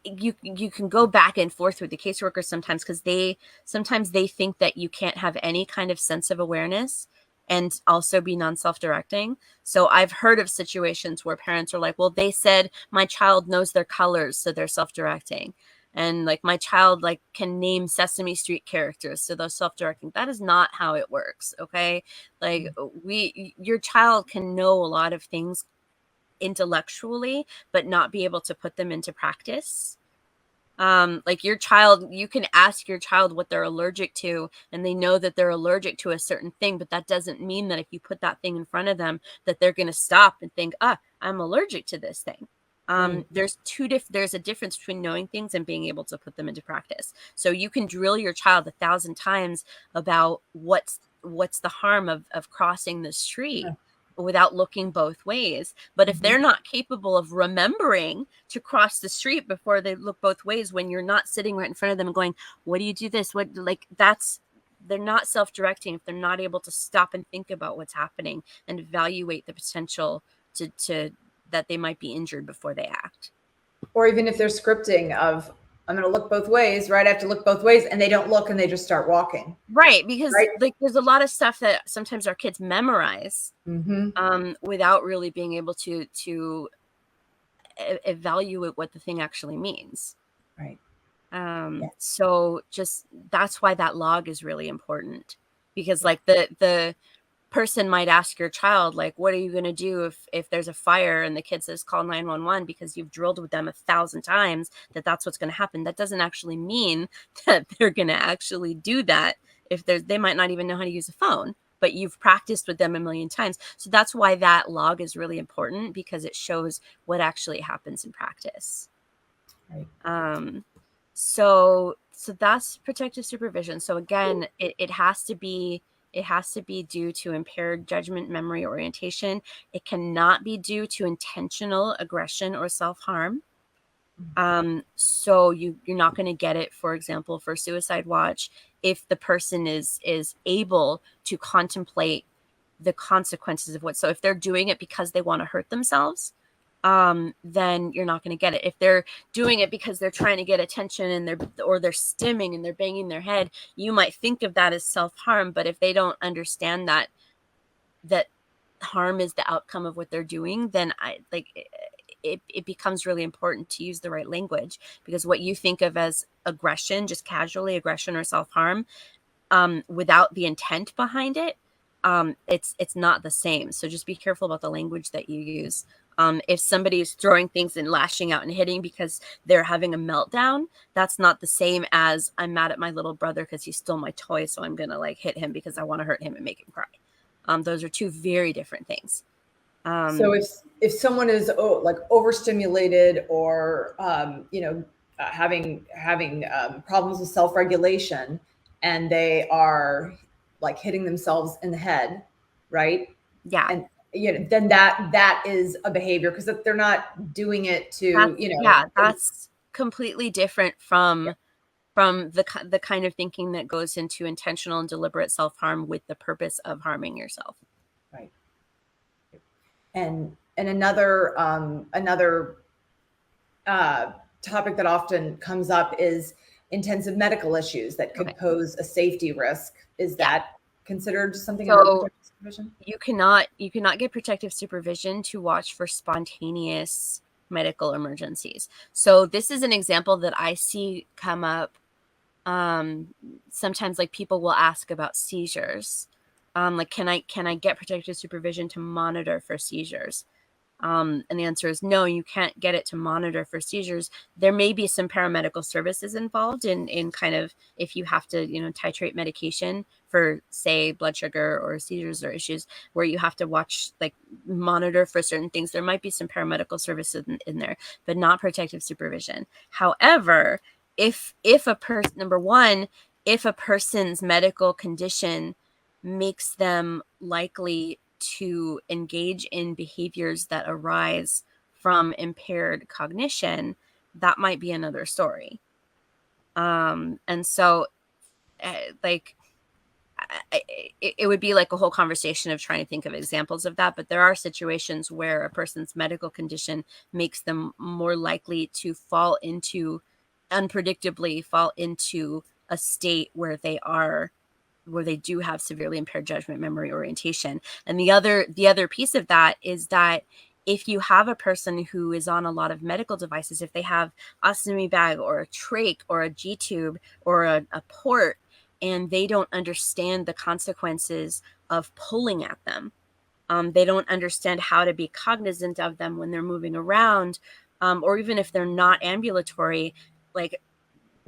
B: you can go back and forth with the caseworkers sometimes, because sometimes they think that you can't have any kind of sense of awareness and also be non-self-directing. So I've heard of situations where parents are like, well, they said my child knows their colors, so they're self-directing. And like, my child like can name Sesame Street characters, so they're self-directing. That is not how it works. Okay. Like, your child can know a lot of things intellectually, but not be able to put them into practice. Like, your child, you can ask your child what they're allergic to, and they know that they're allergic to a certain thing, but that doesn't mean that if you put that thing in front of them that they're going to stop and think, I'm allergic to this thing. There's a difference between knowing things and being able to put them into practice. So you can drill your child 1,000 times about what's the harm of crossing the street without looking both ways. But if they're not capable of remembering to cross the street before they look both ways, when you're not sitting right in front of them and going, what do you do this? They're not self-directing if they're not able to stop and think about what's happening and evaluate the potential to that they might be injured before they act.
A: Or even if they're scripting of, I'm going to look both ways, right? I have to look both ways, and they don't look, and they just start walking.
B: Right. Because
A: right?
B: like there's a lot of stuff that sometimes our kids memorize without really being able to evaluate what the thing actually means.
A: Right.
B: So just that's why that log is really important, because like the person might ask your child, like, what are you going to do if there's a fire, and the kid says call 911 because you've drilled with them 1,000 times that's what's going to happen. That doesn't actually mean that they're going to actually do that. If they might not even know how to use a phone, but you've practiced with them 1,000,000 times. So that's why that log is really important, because it shows what actually happens in practice.
A: Right.
B: So that's protective supervision. So again, it has to be due to impaired judgment, memory, orientation. It cannot be due to intentional aggression or self-harm. So you're not going to get it, for example, for suicide watch, if the person is able to contemplate the consequences of what. So if they're doing it because they want to hurt themselves, then you're not going to get it. If they're doing it because they're trying to get attention and they're stimming and they're banging their head, you might think of that as self-harm. But if they don't understand that harm is the outcome of what they're doing, then it becomes really important to use the right language, because what you think of as aggression, just casually aggression or self-harm, without the intent behind it, it's not the same. So just be careful about the language that you use. If somebody is throwing things and lashing out and hitting because they're having a meltdown, that's not the same as I'm mad at my little brother because he stole my toy, so I'm gonna like hit him because I want to hurt him and make him cry. Those are two very different things.
A: So if someone is like overstimulated or having problems with self-regulation, and they are like hitting themselves in the head, right?
B: Yeah.
A: And then that is a behavior, because if they're not doing it to
B: that's completely different from the kind of thinking that goes into intentional and deliberate self-harm with the purpose of harming yourself.
A: Right. And another topic that often comes up is intensive medical issues that could pose a safety risk. Is that considered something under protective supervision?
B: You cannot get protective supervision to watch for spontaneous medical emergencies. So this is an example that I see come up. Sometimes like people will ask about seizures. Like, can I get protective supervision to monitor for seizures? And the answer is no, you can't get it to monitor for seizures. There may be some paramedical services involved in kind of, if you have to, titrate medication for, say, blood sugar or seizures or issues where you have to watch, like, monitor for certain things. There might be some paramedical services in there, but not protective supervision. However, if a person, number one, if a person's medical condition makes them likely to engage in behaviors that arise from impaired cognition, that might be another story. And so it would be like a whole conversation of trying to think of examples of that. But there are situations where a person's medical condition makes them more likely to unpredictably fall into a state where they do have severely impaired judgment, memory, orientation. And the other piece of that is that if you have a person who is on a lot of medical devices, if they have ostomy bag or a trach or a G-tube or a port, and they don't understand the consequences of pulling at them, they don't understand how to be cognizant of them when they're moving around, or even if they're not ambulatory. Like,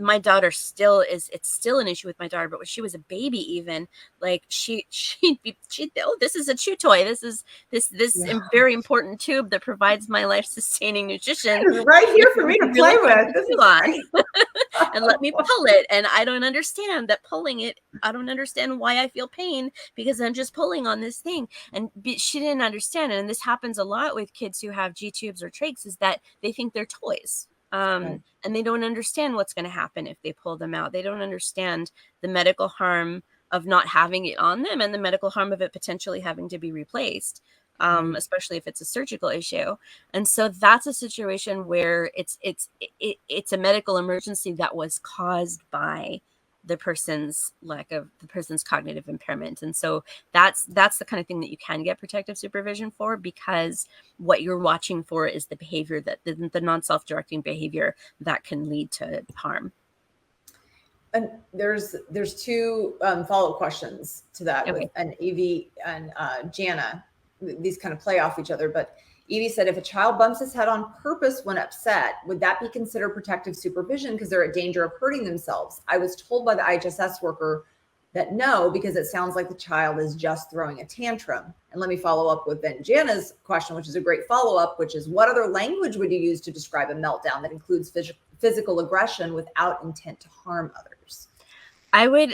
B: my daughter it's still an issue with my daughter, but when she was a baby, even, like, she'd oh, this is a chew toy. This is this very important tube that provides my life sustaining nutrition.
A: It's right here for me to play with. This is great.
B: And let me pull it. And I don't understand that pulling it. I don't understand why I feel pain because I'm just pulling on this thing. And she didn't understand it. And this happens a lot with kids who have G-tubes or trachs, is that they think they're toys. And they don't understand what's going to happen if they pull them out. They don't understand the medical harm of not having it on them and the medical harm of it potentially having to be replaced. especially if it's a surgical issue. And so that's a situation where it's a medical emergency that was caused by the person's cognitive impairment. And so that's the kind of thing that you can get protective supervision for, because what you're watching for is the behavior that the non-self-directing behavior that can lead to harm.
A: And there's two follow-up questions to that.
B: Okay.
A: With an Evie and Jana. These kind of play off each other, but Evie said, if a child bumps his head on purpose when upset, would that be considered protective supervision because they're at danger of hurting themselves? I was told by the IHSS worker that no, because it sounds like the child is just throwing a tantrum. And let me follow up with then Jana's question, which is a great follow-up, which is, what other language would you use to describe a meltdown that includes physical aggression without intent to harm others?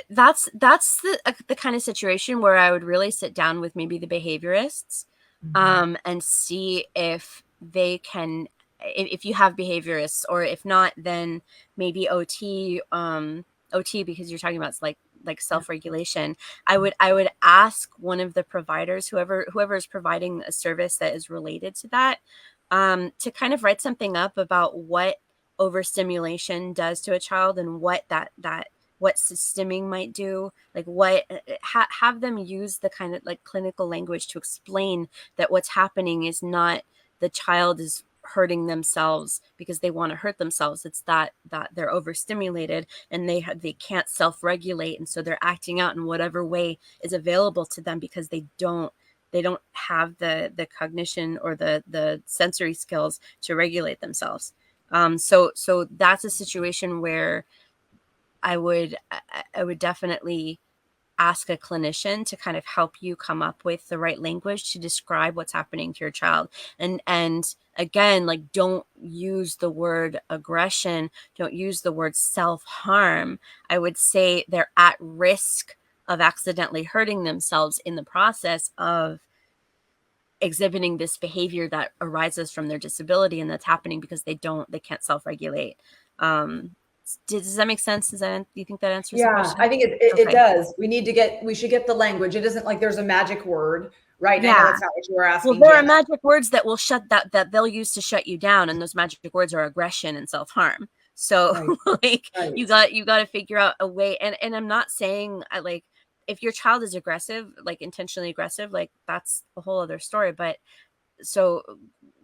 B: That's the kind of situation where I would really sit down with maybe the behaviorists, and see if they can, if you have behaviorists, or if not, then maybe OT, because you're talking about like self-regulation. I would ask one of the providers, whoever is providing a service that is related to that, to kind of write something up about what overstimulation does to a child, and what what stimming might do, like have them use the kind of like clinical language to explain that what's happening is not the child is hurting themselves because they want to hurt themselves. It's that they're overstimulated and they can't self-regulate, and so they're acting out in whatever way is available to them because they don't have the cognition or the sensory skills to regulate themselves. So that's a situation where I would definitely ask a clinician to kind of help you come up with the right language to describe what's happening to your child. And again, like, don't use the word aggression, don't use the word self-harm. I would say they're at risk of accidentally hurting themselves in the process of exhibiting this behavior that arises from their disability, and that's happening because they can't self-regulate. Does that make sense? Do you think that answers the question?
A: I think it does. We should get the language. It isn't like there's a magic word, right? Yeah. I know that's not what you were asking.
B: Well, there are magic words that will that they'll use to shut you down, and those magic words are aggression and self-harm. So you got to figure out a way. And I'm not saying like, if your child is aggressive, like intentionally aggressive, like that's a whole other story. But so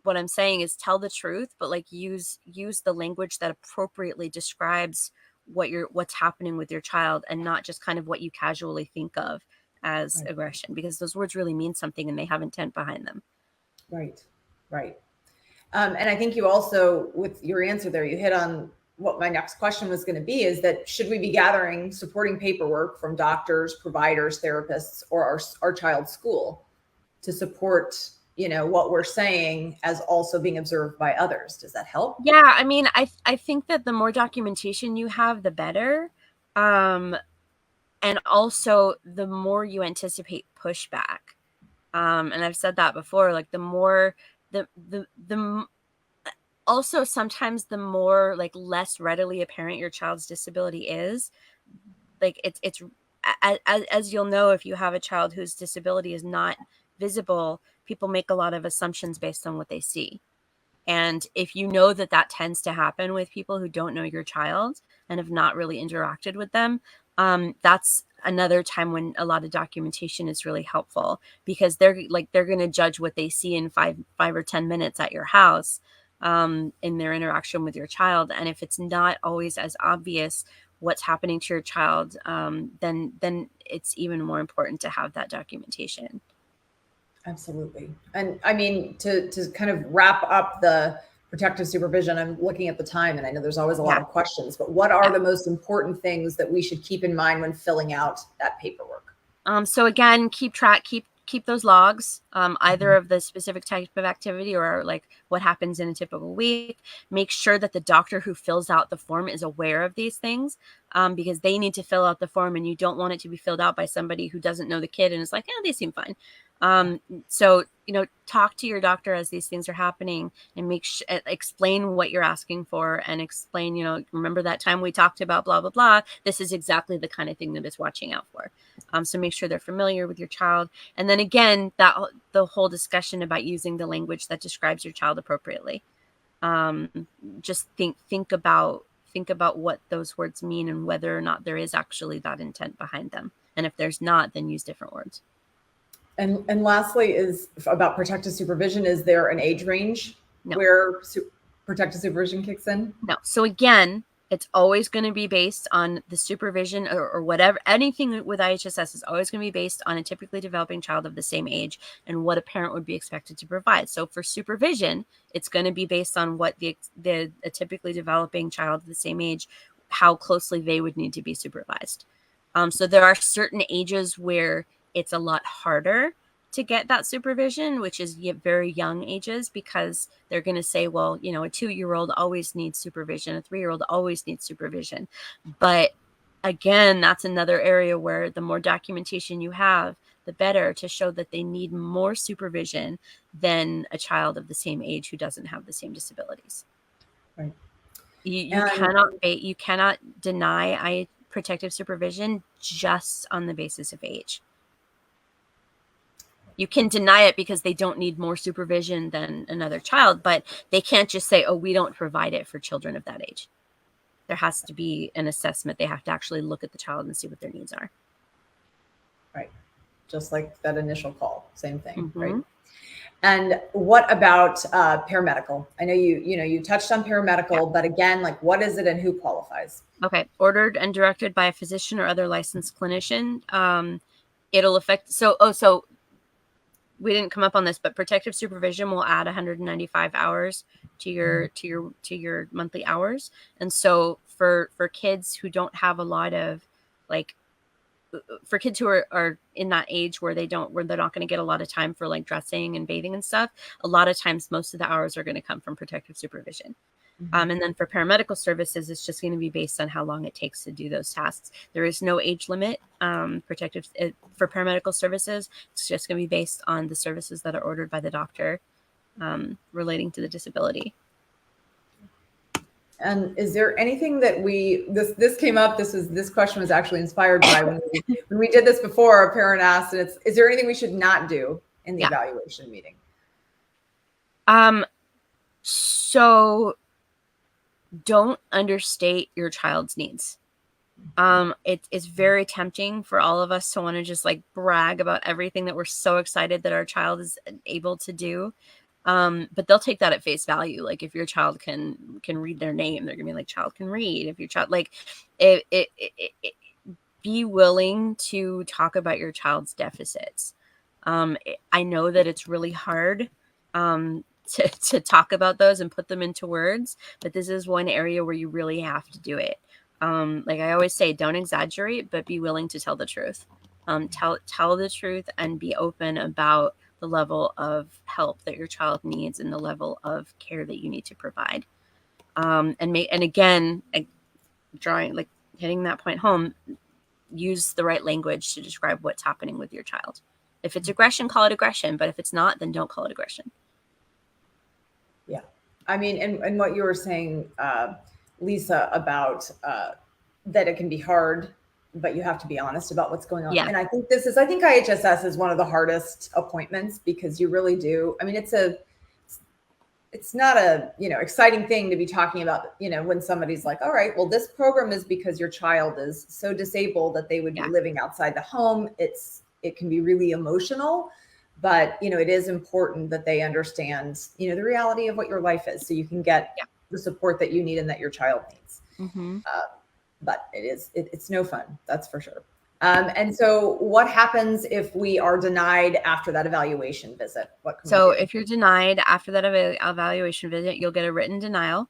B: what I'm saying is tell the truth, but like use the language that appropriately describes what's happening with your child, and not just kind of what you casually think of as aggression, because those words really mean something and they have intent behind them.
A: Right. And I think you also, with your answer there, you hit on what my next question was going to be, is that should we be gathering supporting paperwork from doctors, providers, therapists, or our child's school to support what we're saying as also being observed by others? Does that help?
B: Yeah, I mean, I think that the more documentation you have, the better. And also the more you anticipate pushback. And I've said that before, like the more also sometimes the more like less readily apparent your child's disability is, like it's as you'll know, if you have a child whose disability is not visible, people make a lot of assumptions based on what they see. And if you know that tends to happen with people who don't know your child and have not really interacted with them, that's another time when a lot of documentation is really helpful, because they're going to judge what they see in 5 or 10 minutes at your house, in their interaction with your child. And if it's not always as obvious what's happening to your child, then it's even more important to have that documentation.
A: Absolutely. And I mean, to kind of wrap up the protective supervision, I'm looking at the time and I know there's always a lot of questions, but what are the most important things that we should keep in mind when filling out that paperwork?
B: So again, keep those logs, either of the specific type of activity or like what happens in a typical week. Make sure that the doctor who fills out the form is aware of these things, because they need to fill out the form, and you don't want it to be filled out by somebody who doesn't know the kid and is like, they seem fine. So, talk to your doctor as these things are happening and explain what you're asking for and explain, remember that time we talked about blah, blah, blah. This is exactly the kind of thing that it's watching out for. So make sure they're familiar with your child. And then again, the whole discussion about using the language that describes your child appropriately. Just think about what those words mean and whether or not there is actually that intent behind them. And if there's not, then use different words.
A: And lastly is about protective supervision. Is there an age range where protective supervision kicks in?
B: No. So again, it's always going to be based on the supervision or whatever. Anything with IHSS is always going to be based on a typically developing child of the same age and what a parent would be expected to provide. So for supervision, it's going to be based on what a typically developing child of the same age, how closely they would need to be supervised. So there are certain ages where it's a lot harder to get that supervision, which is very young ages, because they're going to say, well, a 2-year-old always needs supervision. A 3-year-old always needs supervision. But again, that's another area where the more documentation you have, the better, to show that they need more supervision than a child of the same age who doesn't have the same disabilities.
A: Right.
B: You cannot deny protective supervision just on the basis of age. You can deny it because they don't need more supervision than another child, but they can't just say, oh, we don't provide it for children of that age. There has to be an assessment. They have to actually look at the child and see what their needs are.
A: Right. Just like that initial call, same thing,
B: Mm-hmm.
A: right? And what about paramedical? I know you touched on paramedical, but again, like, what is it and who qualifies?
B: Okay. Ordered and directed by a physician or other licensed clinician. It'll affect, so we didn't come up on this, but protective supervision will add 195 hours to your monthly hours. And so for kids who don't have a lot of, like, for kids who are in that age where they're not going to get a lot of time for like dressing and bathing and stuff, a lot of times most of the hours are going to come from protective supervision. And then for paramedical services, it's just going to be based on how long it takes to do those tasks. There is no age limit. For paramedical services, it's just going to be based on the services that are ordered by the doctor relating to the disability.
A: And is there anything that this came up? This question was actually inspired by when we did this before. A parent asked, and is there anything we should not do in the evaluation meeting?
B: So don't understate your child's needs. It's very tempting for all of us to want to just like brag about everything that we're so excited that our child is able to do. But they'll take that at face value. Like if your child can read their name, they're gonna be like, child can read. If your child, like, be willing to talk about your child's deficits. I know that it's really hard to talk about those and put them into words, but this is one area where you really have to do it. Like I always say, don't exaggerate, but be willing to tell the truth. Tell the truth and be open about the level of help that your child needs and the level of care that you need to provide. And again, hitting that point home, use the right language to describe what's happening with your child. If it's aggression, call it aggression. But if it's not, then don't call it aggression.
A: Yeah. I mean, and what you were saying, Lisa, about that it can be hard, but you have to be honest about what's going on.
B: Yeah.
A: And I think IHSS is one of the hardest appointments because you really do. I mean, it's not a, exciting thing to be talking about, when somebody's like, all right, well, this program is because your child is so disabled that they would be living outside the home. It can be really emotional, but, it is important that they understand, the reality of what your life is so you can get the support that you need and that your child needs.
B: Mm-hmm.
A: But it's no fun, that's for sure. And so what happens if we are denied after that evaluation visit?
B: If you're denied after that evaluation visit, you'll get a written denial.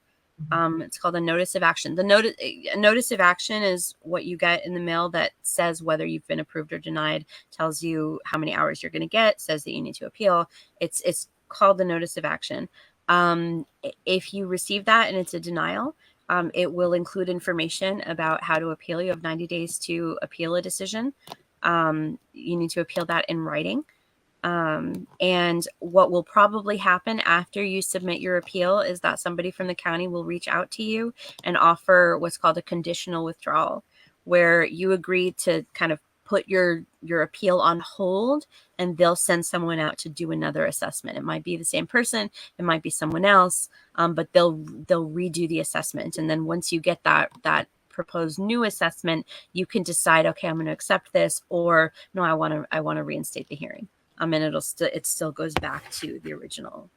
B: It's called a notice of action. A notice of action is what you get in the mail that says whether you've been approved or denied, tells you how many hours you're going to get, says that you need to appeal. It's called the notice of action. If you receive that and it's a denial, it will include information about how to appeal. You have 90 days to appeal a decision. You need to appeal that in writing. And what will probably happen after you submit your appeal is that somebody from the county will reach out to you and offer what's called a conditional withdrawal, where you agree to kind of put your appeal on hold, and they'll send someone out to do another assessment. It might be the same person, it might be someone else, but they'll redo the assessment. And then once you get that proposed new assessment, you can decide, okay, I'm going to accept this, or no, I want to reinstate the hearing. And it still goes back to the original.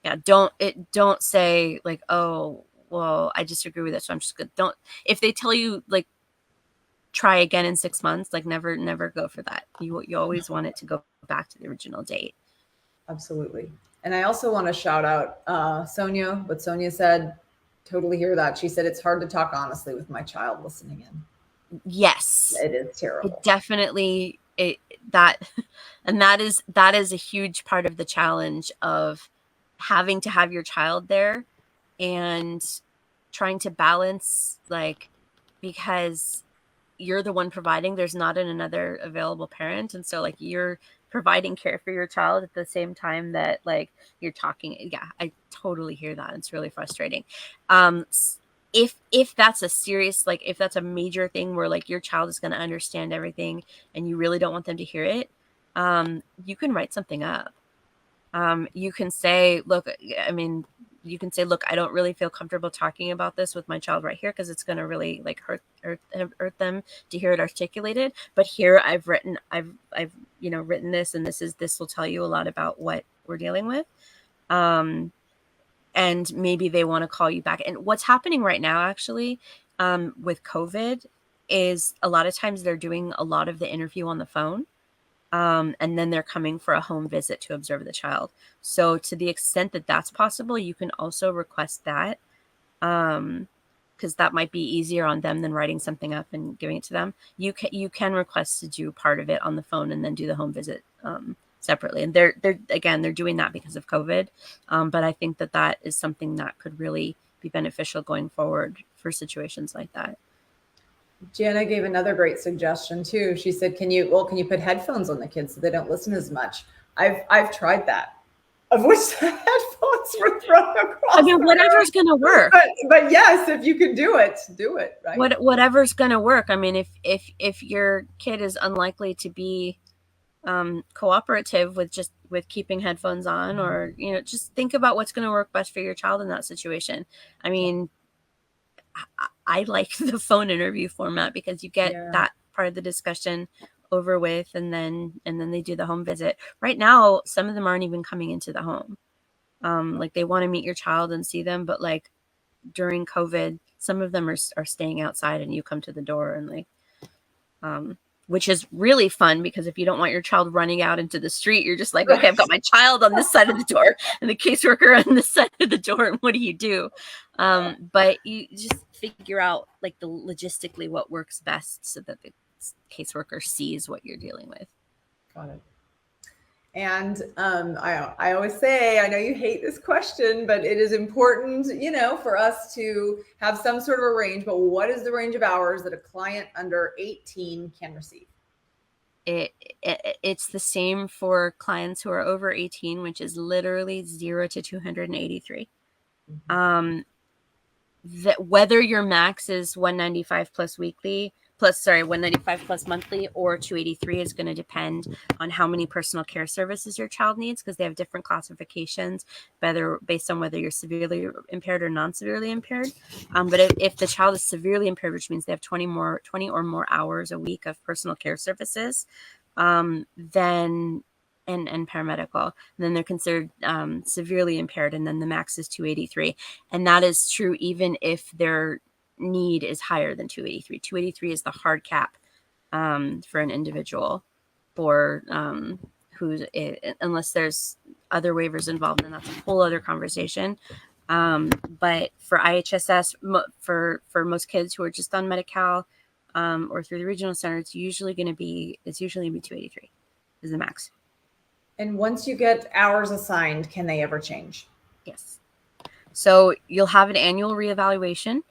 B: Yeah, don't say like, oh, well, I disagree with it, so I'm just good. Don't, if they tell you like try again in 6 months, like never go for that. You always want it to go back to the original date.
A: Absolutely. And I also want to shout out Sonia, what Sonia said. Totally hear that. She said it's hard to talk honestly with my child listening in.
B: Yes,
A: it is terrible.
B: It definitely that is a huge part of the challenge of having to have your child there and trying to balance, like, because you're the one providing, there's not another available parent, and so like you're providing care for your child at the same time that like you're talking. Yeah, I totally hear that. It's really frustrating. If that's a serious, like if that's a major thing where like your child is going to understand everything and you really don't want them to hear it, you can write something up. You can say, look, I don't really feel comfortable talking about this with my child right here because it's going to really like hurt them to hear it articulated. But here I've written this, and this will tell you a lot about what we're dealing with. And maybe they want to call you back. And what's happening right now, actually, with COVID, is a lot of times they're doing a lot of the interview on the phone. And then they're coming for a home visit to observe the child. So to the extent that that's possible, you can also request that, because that might be easier on them than writing something up and giving it to them. You can request to do part of it on the phone and then do the home visit separately. And they're doing that because of COVID. But I think that is something that could really be beneficial going forward for situations like that.
A: Jana gave another great suggestion too. She said, can you put headphones on the kids so they don't listen as much? I've tried that. Of which the headphones were thrown across.
B: I mean, whatever's going to work.
A: But yes, if you can do it, right?
B: Whatever's going to work. I mean, if your kid is unlikely to be cooperative with keeping headphones on, or just think about what's going to work best for your child in that situation. I mean, I like the phone interview format because you get that part of the discussion over with, and then they do the home visit. Right now, some of them aren't even coming into the home. Like they want to meet your child and see them, but like during COVID, some of them are staying outside, and you come to the door and like, which is really fun because if you don't want your child running out into the street, you're just like, okay, I've got my child on this side of the door and the caseworker on this side of the door, and what do you do? But you just figure out like logistically what works best so that the caseworker sees what you're dealing with.
A: Got it. And I always say, I know you hate this question, but it is important, for us to have some sort of a range. But what is the range of hours that a client under 18 can receive?
B: It's the same for clients who are over 18, which is literally 0 to 283. Mm-hmm. That whether your max is 195 plus weekly, 195 plus monthly, or 283 is going to depend on how many personal care services your child needs, because they have different classifications, based on whether you're severely impaired or non-severely impaired. But if the child is severely impaired, which means they have 20 or more hours a week of personal care services, then and paramedical, then they're considered severely impaired, and then the max is 283. And that is true even if their need is higher than 283. 283 is the hard cap for an individual, or unless there's other waivers involved, and that's a whole other conversation. But for IHSS, for most kids who are just on Medi-Cal or through the regional center, it's usually going to be 283 is the max.
A: And once you get hours assigned, can they ever change?
B: Yes. So you'll have an annual reevaluation.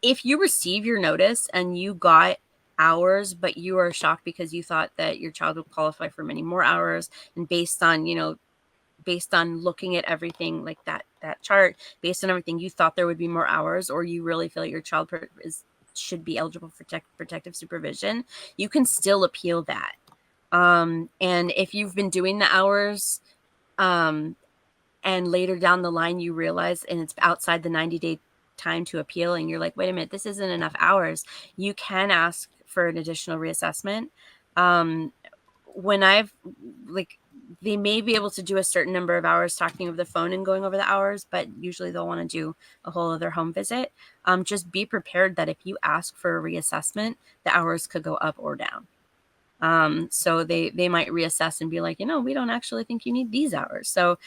B: If you receive your notice and you got hours, but you are shocked because you thought that your child would qualify for many more hours, and based on looking at everything, like that chart, based on everything, you thought there would be more hours, or you really feel like your child should be eligible for protective supervision, you can still appeal that. And if you've been doing the hours, and later down the line you realize, and it's outside the 90-day time to appeal, and you're like, wait a minute, this isn't enough hours, you can ask for an additional reassessment. When they may be able to do a certain number of hours talking over the phone and going over the hours, but usually they'll want to do a whole other home visit. Just be prepared that if you ask for a reassessment, the hours could go up or down. So they might reassess and be like, we don't actually think you need these hours. So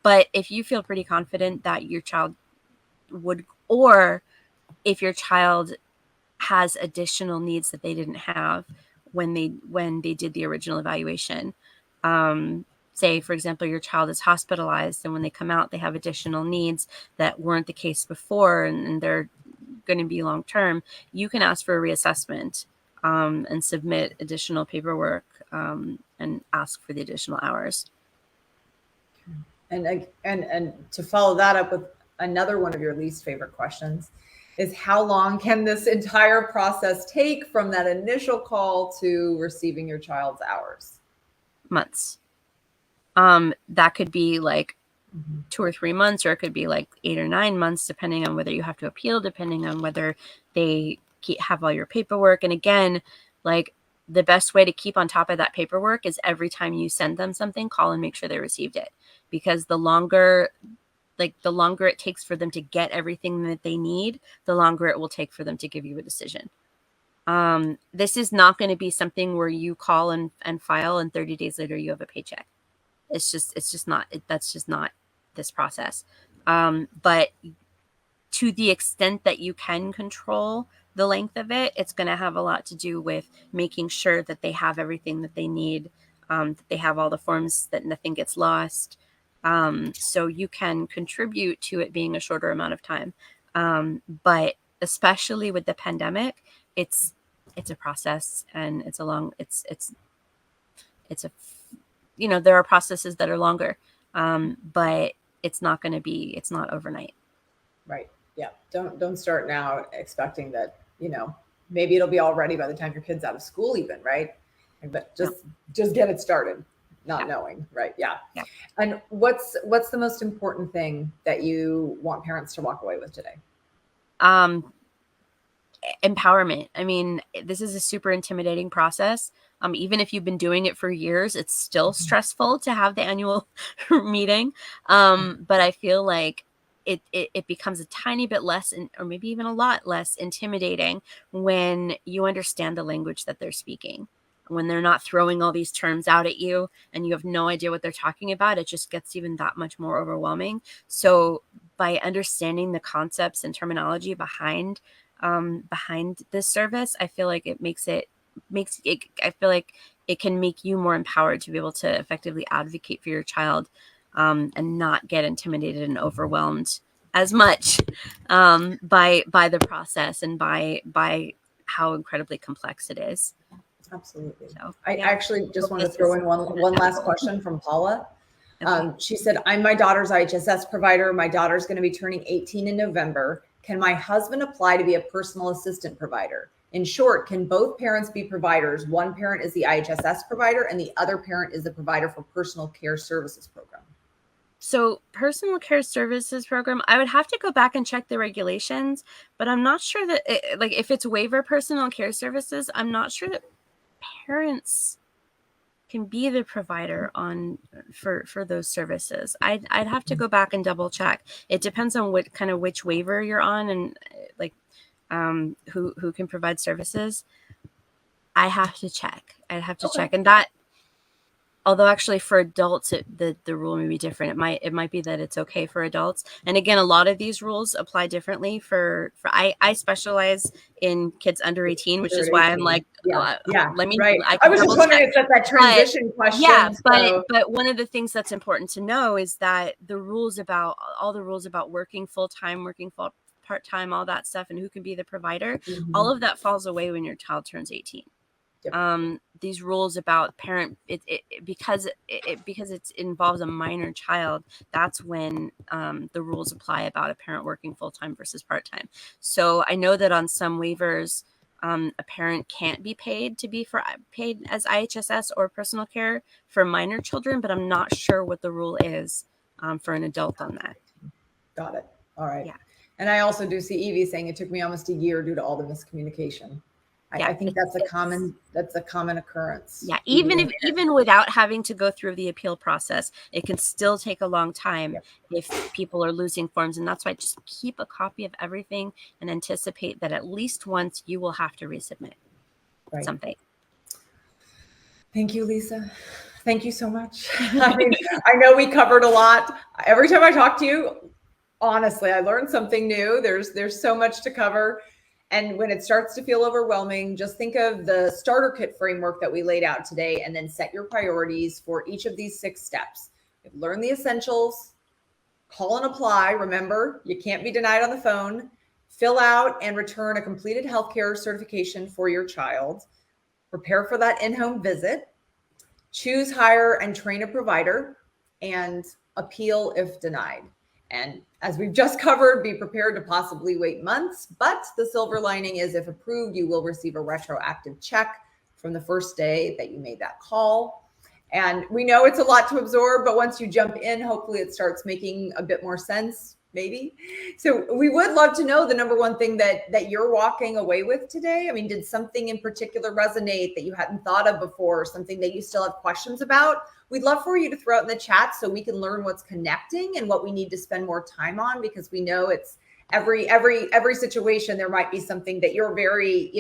B: but if you feel pretty confident that your child would, or if your child has additional needs that they didn't have when they did the original evaluation, say, for example, your child is hospitalized and when they come out, they have additional needs that weren't the case before, and they're going to be long-term, you can ask for a reassessment, and submit additional paperwork, and ask for the additional hours.
A: And to follow that up with another one of your least favorite questions is, how long can this entire process take from that initial call to receiving your child's hours?
B: Months. That could be like 2 or 3 months, or it could be like 8 or 9 months, depending on whether you have to appeal, depending on whether they have all your paperwork. And again, like, the best way to keep on top of that paperwork is every time you send them something, call and make sure they received it, because the longer it takes for them to get everything that they need, the longer it will take for them to give you a decision. This is not going to be something where you call and file, and 30 days later you have a paycheck. It's just not, that's just not this process. But to the extent that you can control the length of it, it's going to have a lot to do with making sure that they have everything that they need, that they have all the forms, that nothing gets lost. So you can contribute to it being a shorter amount of time. But especially with the pandemic, it's a process, and it's a long, there are processes that are longer, but it's not overnight.
A: Right. Yeah. Don't start now expecting that, maybe it'll be all ready by the time your kid's out of school even, right? But just get it started, not knowing. Right. Yeah. And what's the most important thing that you want parents to walk away with today?
B: Empowerment. I mean, this is a super intimidating process. Even if you've been doing it for years, it's still stressful to have the annual meeting. But I feel like it becomes a tiny bit less, or maybe even a lot less intimidating when you understand the language that they're speaking. When they're not throwing all these terms out at you and you have no idea what they're talking about, it just gets even that much more overwhelming. So by understanding the concepts and terminology behind this service, I feel like I feel like it can make you more empowered to be able to effectively advocate for your child, and not get intimidated and overwhelmed as much, by the process and by how incredibly complex it is.
A: Absolutely. So, I actually just want to throw in one last question from Paula. Okay. She said, I'm my daughter's IHSS provider. My daughter's going to be turning 18 in November. Can my husband apply to be a personal assistant provider? In short, can both parents be providers? One parent is the IHSS provider and the other parent is the provider for personal care services program.
B: So personal care services program, I would have to go back and check the regulations, but I'm not sure that if it's waiver personal care services, I'm not sure that parents can be the provider for those services. I'd have to go back and double check. It depends on which waiver you're on, and who can provide services. I'd have to check, and that, although actually for adults, the rule may be different. It might be that it's okay for adults. And again, a lot of these rules apply differently for I specialize in kids under 18, which is why I'm like, let me, right.
A: I was just wondering if that's that transition question.
B: Yeah, but one of the things that's important to know is that all the rules about working full-time, working part-time, all that stuff, and who can be the provider,
A: Mhm.
B: all of that falls away when your child turns 18.
A: Yep.
B: These rules about parent, because it involves a minor child, that's when the rules apply about a parent working full-time versus part-time. So I know that on some waivers, a parent can't be paid paid as IHSS or personal care for minor children, but I'm not sure what the rule is for an adult on that.
A: Got it. All right.
B: Yeah.
A: And I also do see Evie saying it took me almost a year due to all the miscommunication.
B: Yeah,
A: I think that's a common occurrence.
B: Yeah, even without having to go through the appeal process, it can still take a long time if people are losing forms. And that's why just keep a copy of everything and anticipate that at least once you will have to resubmit something.
A: Thank you, Lisa. Thank you so much. I mean, I know we covered a lot. Every time I talk to you, honestly, I learned something new. There's so much to cover. And when it starts to feel overwhelming, just think of the starter kit framework that we laid out today, and then set your priorities for each of these 6 steps. Learn the essentials, call and apply. Remember, you can't be denied on the phone. Fill out and return a completed healthcare certification for your child. Prepare for that in-home visit. Choose, hire, and train a provider, and appeal if denied. And as we've just covered, be prepared to possibly wait months, but the silver lining is if approved, you will receive a retroactive check from the first day that you made that call. And we know it's a lot to absorb, but once you jump in, hopefully it starts making a bit more sense, maybe. So we would love to know the number one thing that you're walking away with today. I mean, did something in particular resonate that you hadn't thought of before, something that you still have questions about? We'd love for you to throw it in the chat so we can learn what's connecting and what we need to spend more time on, because we know it's every situation, there might be something that you're very,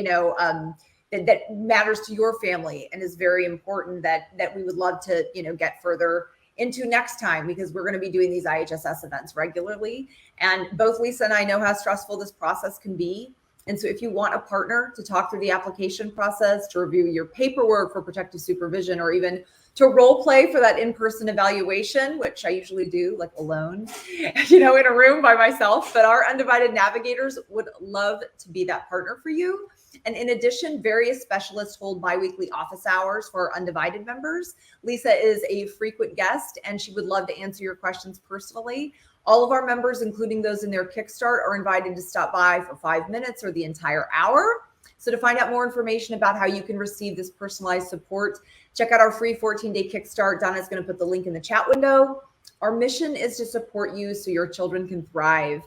A: that matters to your family and is very important that we would love to, get further into next time, because we're going to be doing these IHSS events regularly. And both Lisa and I know how stressful this process can be. And so if you want a partner to talk through the application process, to review your paperwork for protective supervision, or even to role play for that in-person evaluation, which I usually do like alone, in a room by myself, but our Undivided navigators would love to be that partner for you. And in addition, various specialists hold biweekly office hours for our Undivided members. Lisa is a frequent guest, and she would love to answer your questions personally. All of our members, including those in their Kickstart, are invited to stop by for 5 minutes or the entire hour. So to find out more information about how you can receive this personalized support, check out our free 14-day Kickstart. Donna's going to put the link in the chat window. Our mission is to support you so your children can thrive,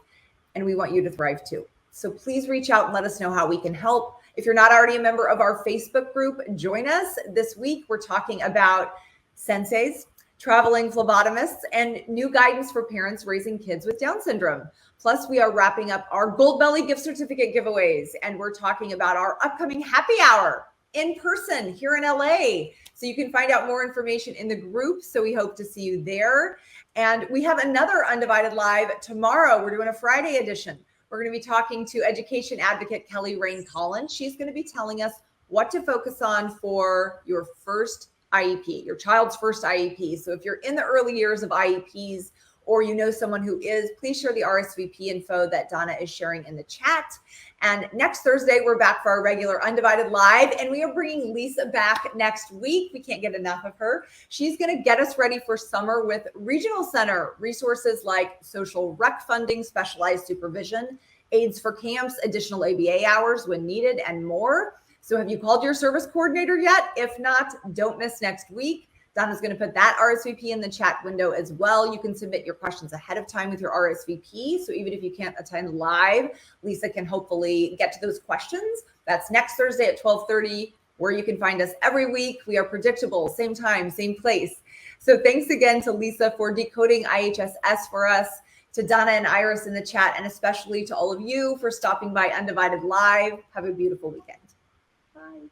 A: and we want you to thrive too. So please reach out and let us know how we can help. If you're not already a member of our Facebook group, join us. This week, we're talking about senseis, traveling phlebotomists, and new guidance for parents raising kids with Down syndrome. Plus, we are wrapping up our Gold Belly gift certificate giveaways, and we're talking about our upcoming happy hour in person here in LA. So you can find out more information in the group. So we hope to see you there. And we have another Undivided Live tomorrow. We're doing a Friday edition. We're going to be talking to education advocate Kelly Rain Collins. She's going to be telling us what to focus on for your first IEP, your child's first IEP. So if you're in the early years of IEPs, or you know someone who is, please share the RSVP info that Donna is sharing in the chat. And next Thursday, we're back for our regular Undivided Live, and we are bringing Lisa back next week. We can't get enough of her. She's going to get us ready for summer with Regional Center resources like social rec funding, specialized supervision, aids for camps, additional ABA hours when needed, and more. So have you called your service coordinator yet? If not, don't miss next week. Donna's going to put that RSVP in the chat window as well. You can submit your questions ahead of time with your RSVP. So even if you can't attend live, Lisa can hopefully get to those questions. That's next Thursday at 12:30, where you can find us every week. We are predictable, same time, same place. So thanks again to Lisa for decoding IHSS for us, to Donna and Iris in the chat, and especially to all of you for stopping by Undivided Live. Have a beautiful weekend. Bye.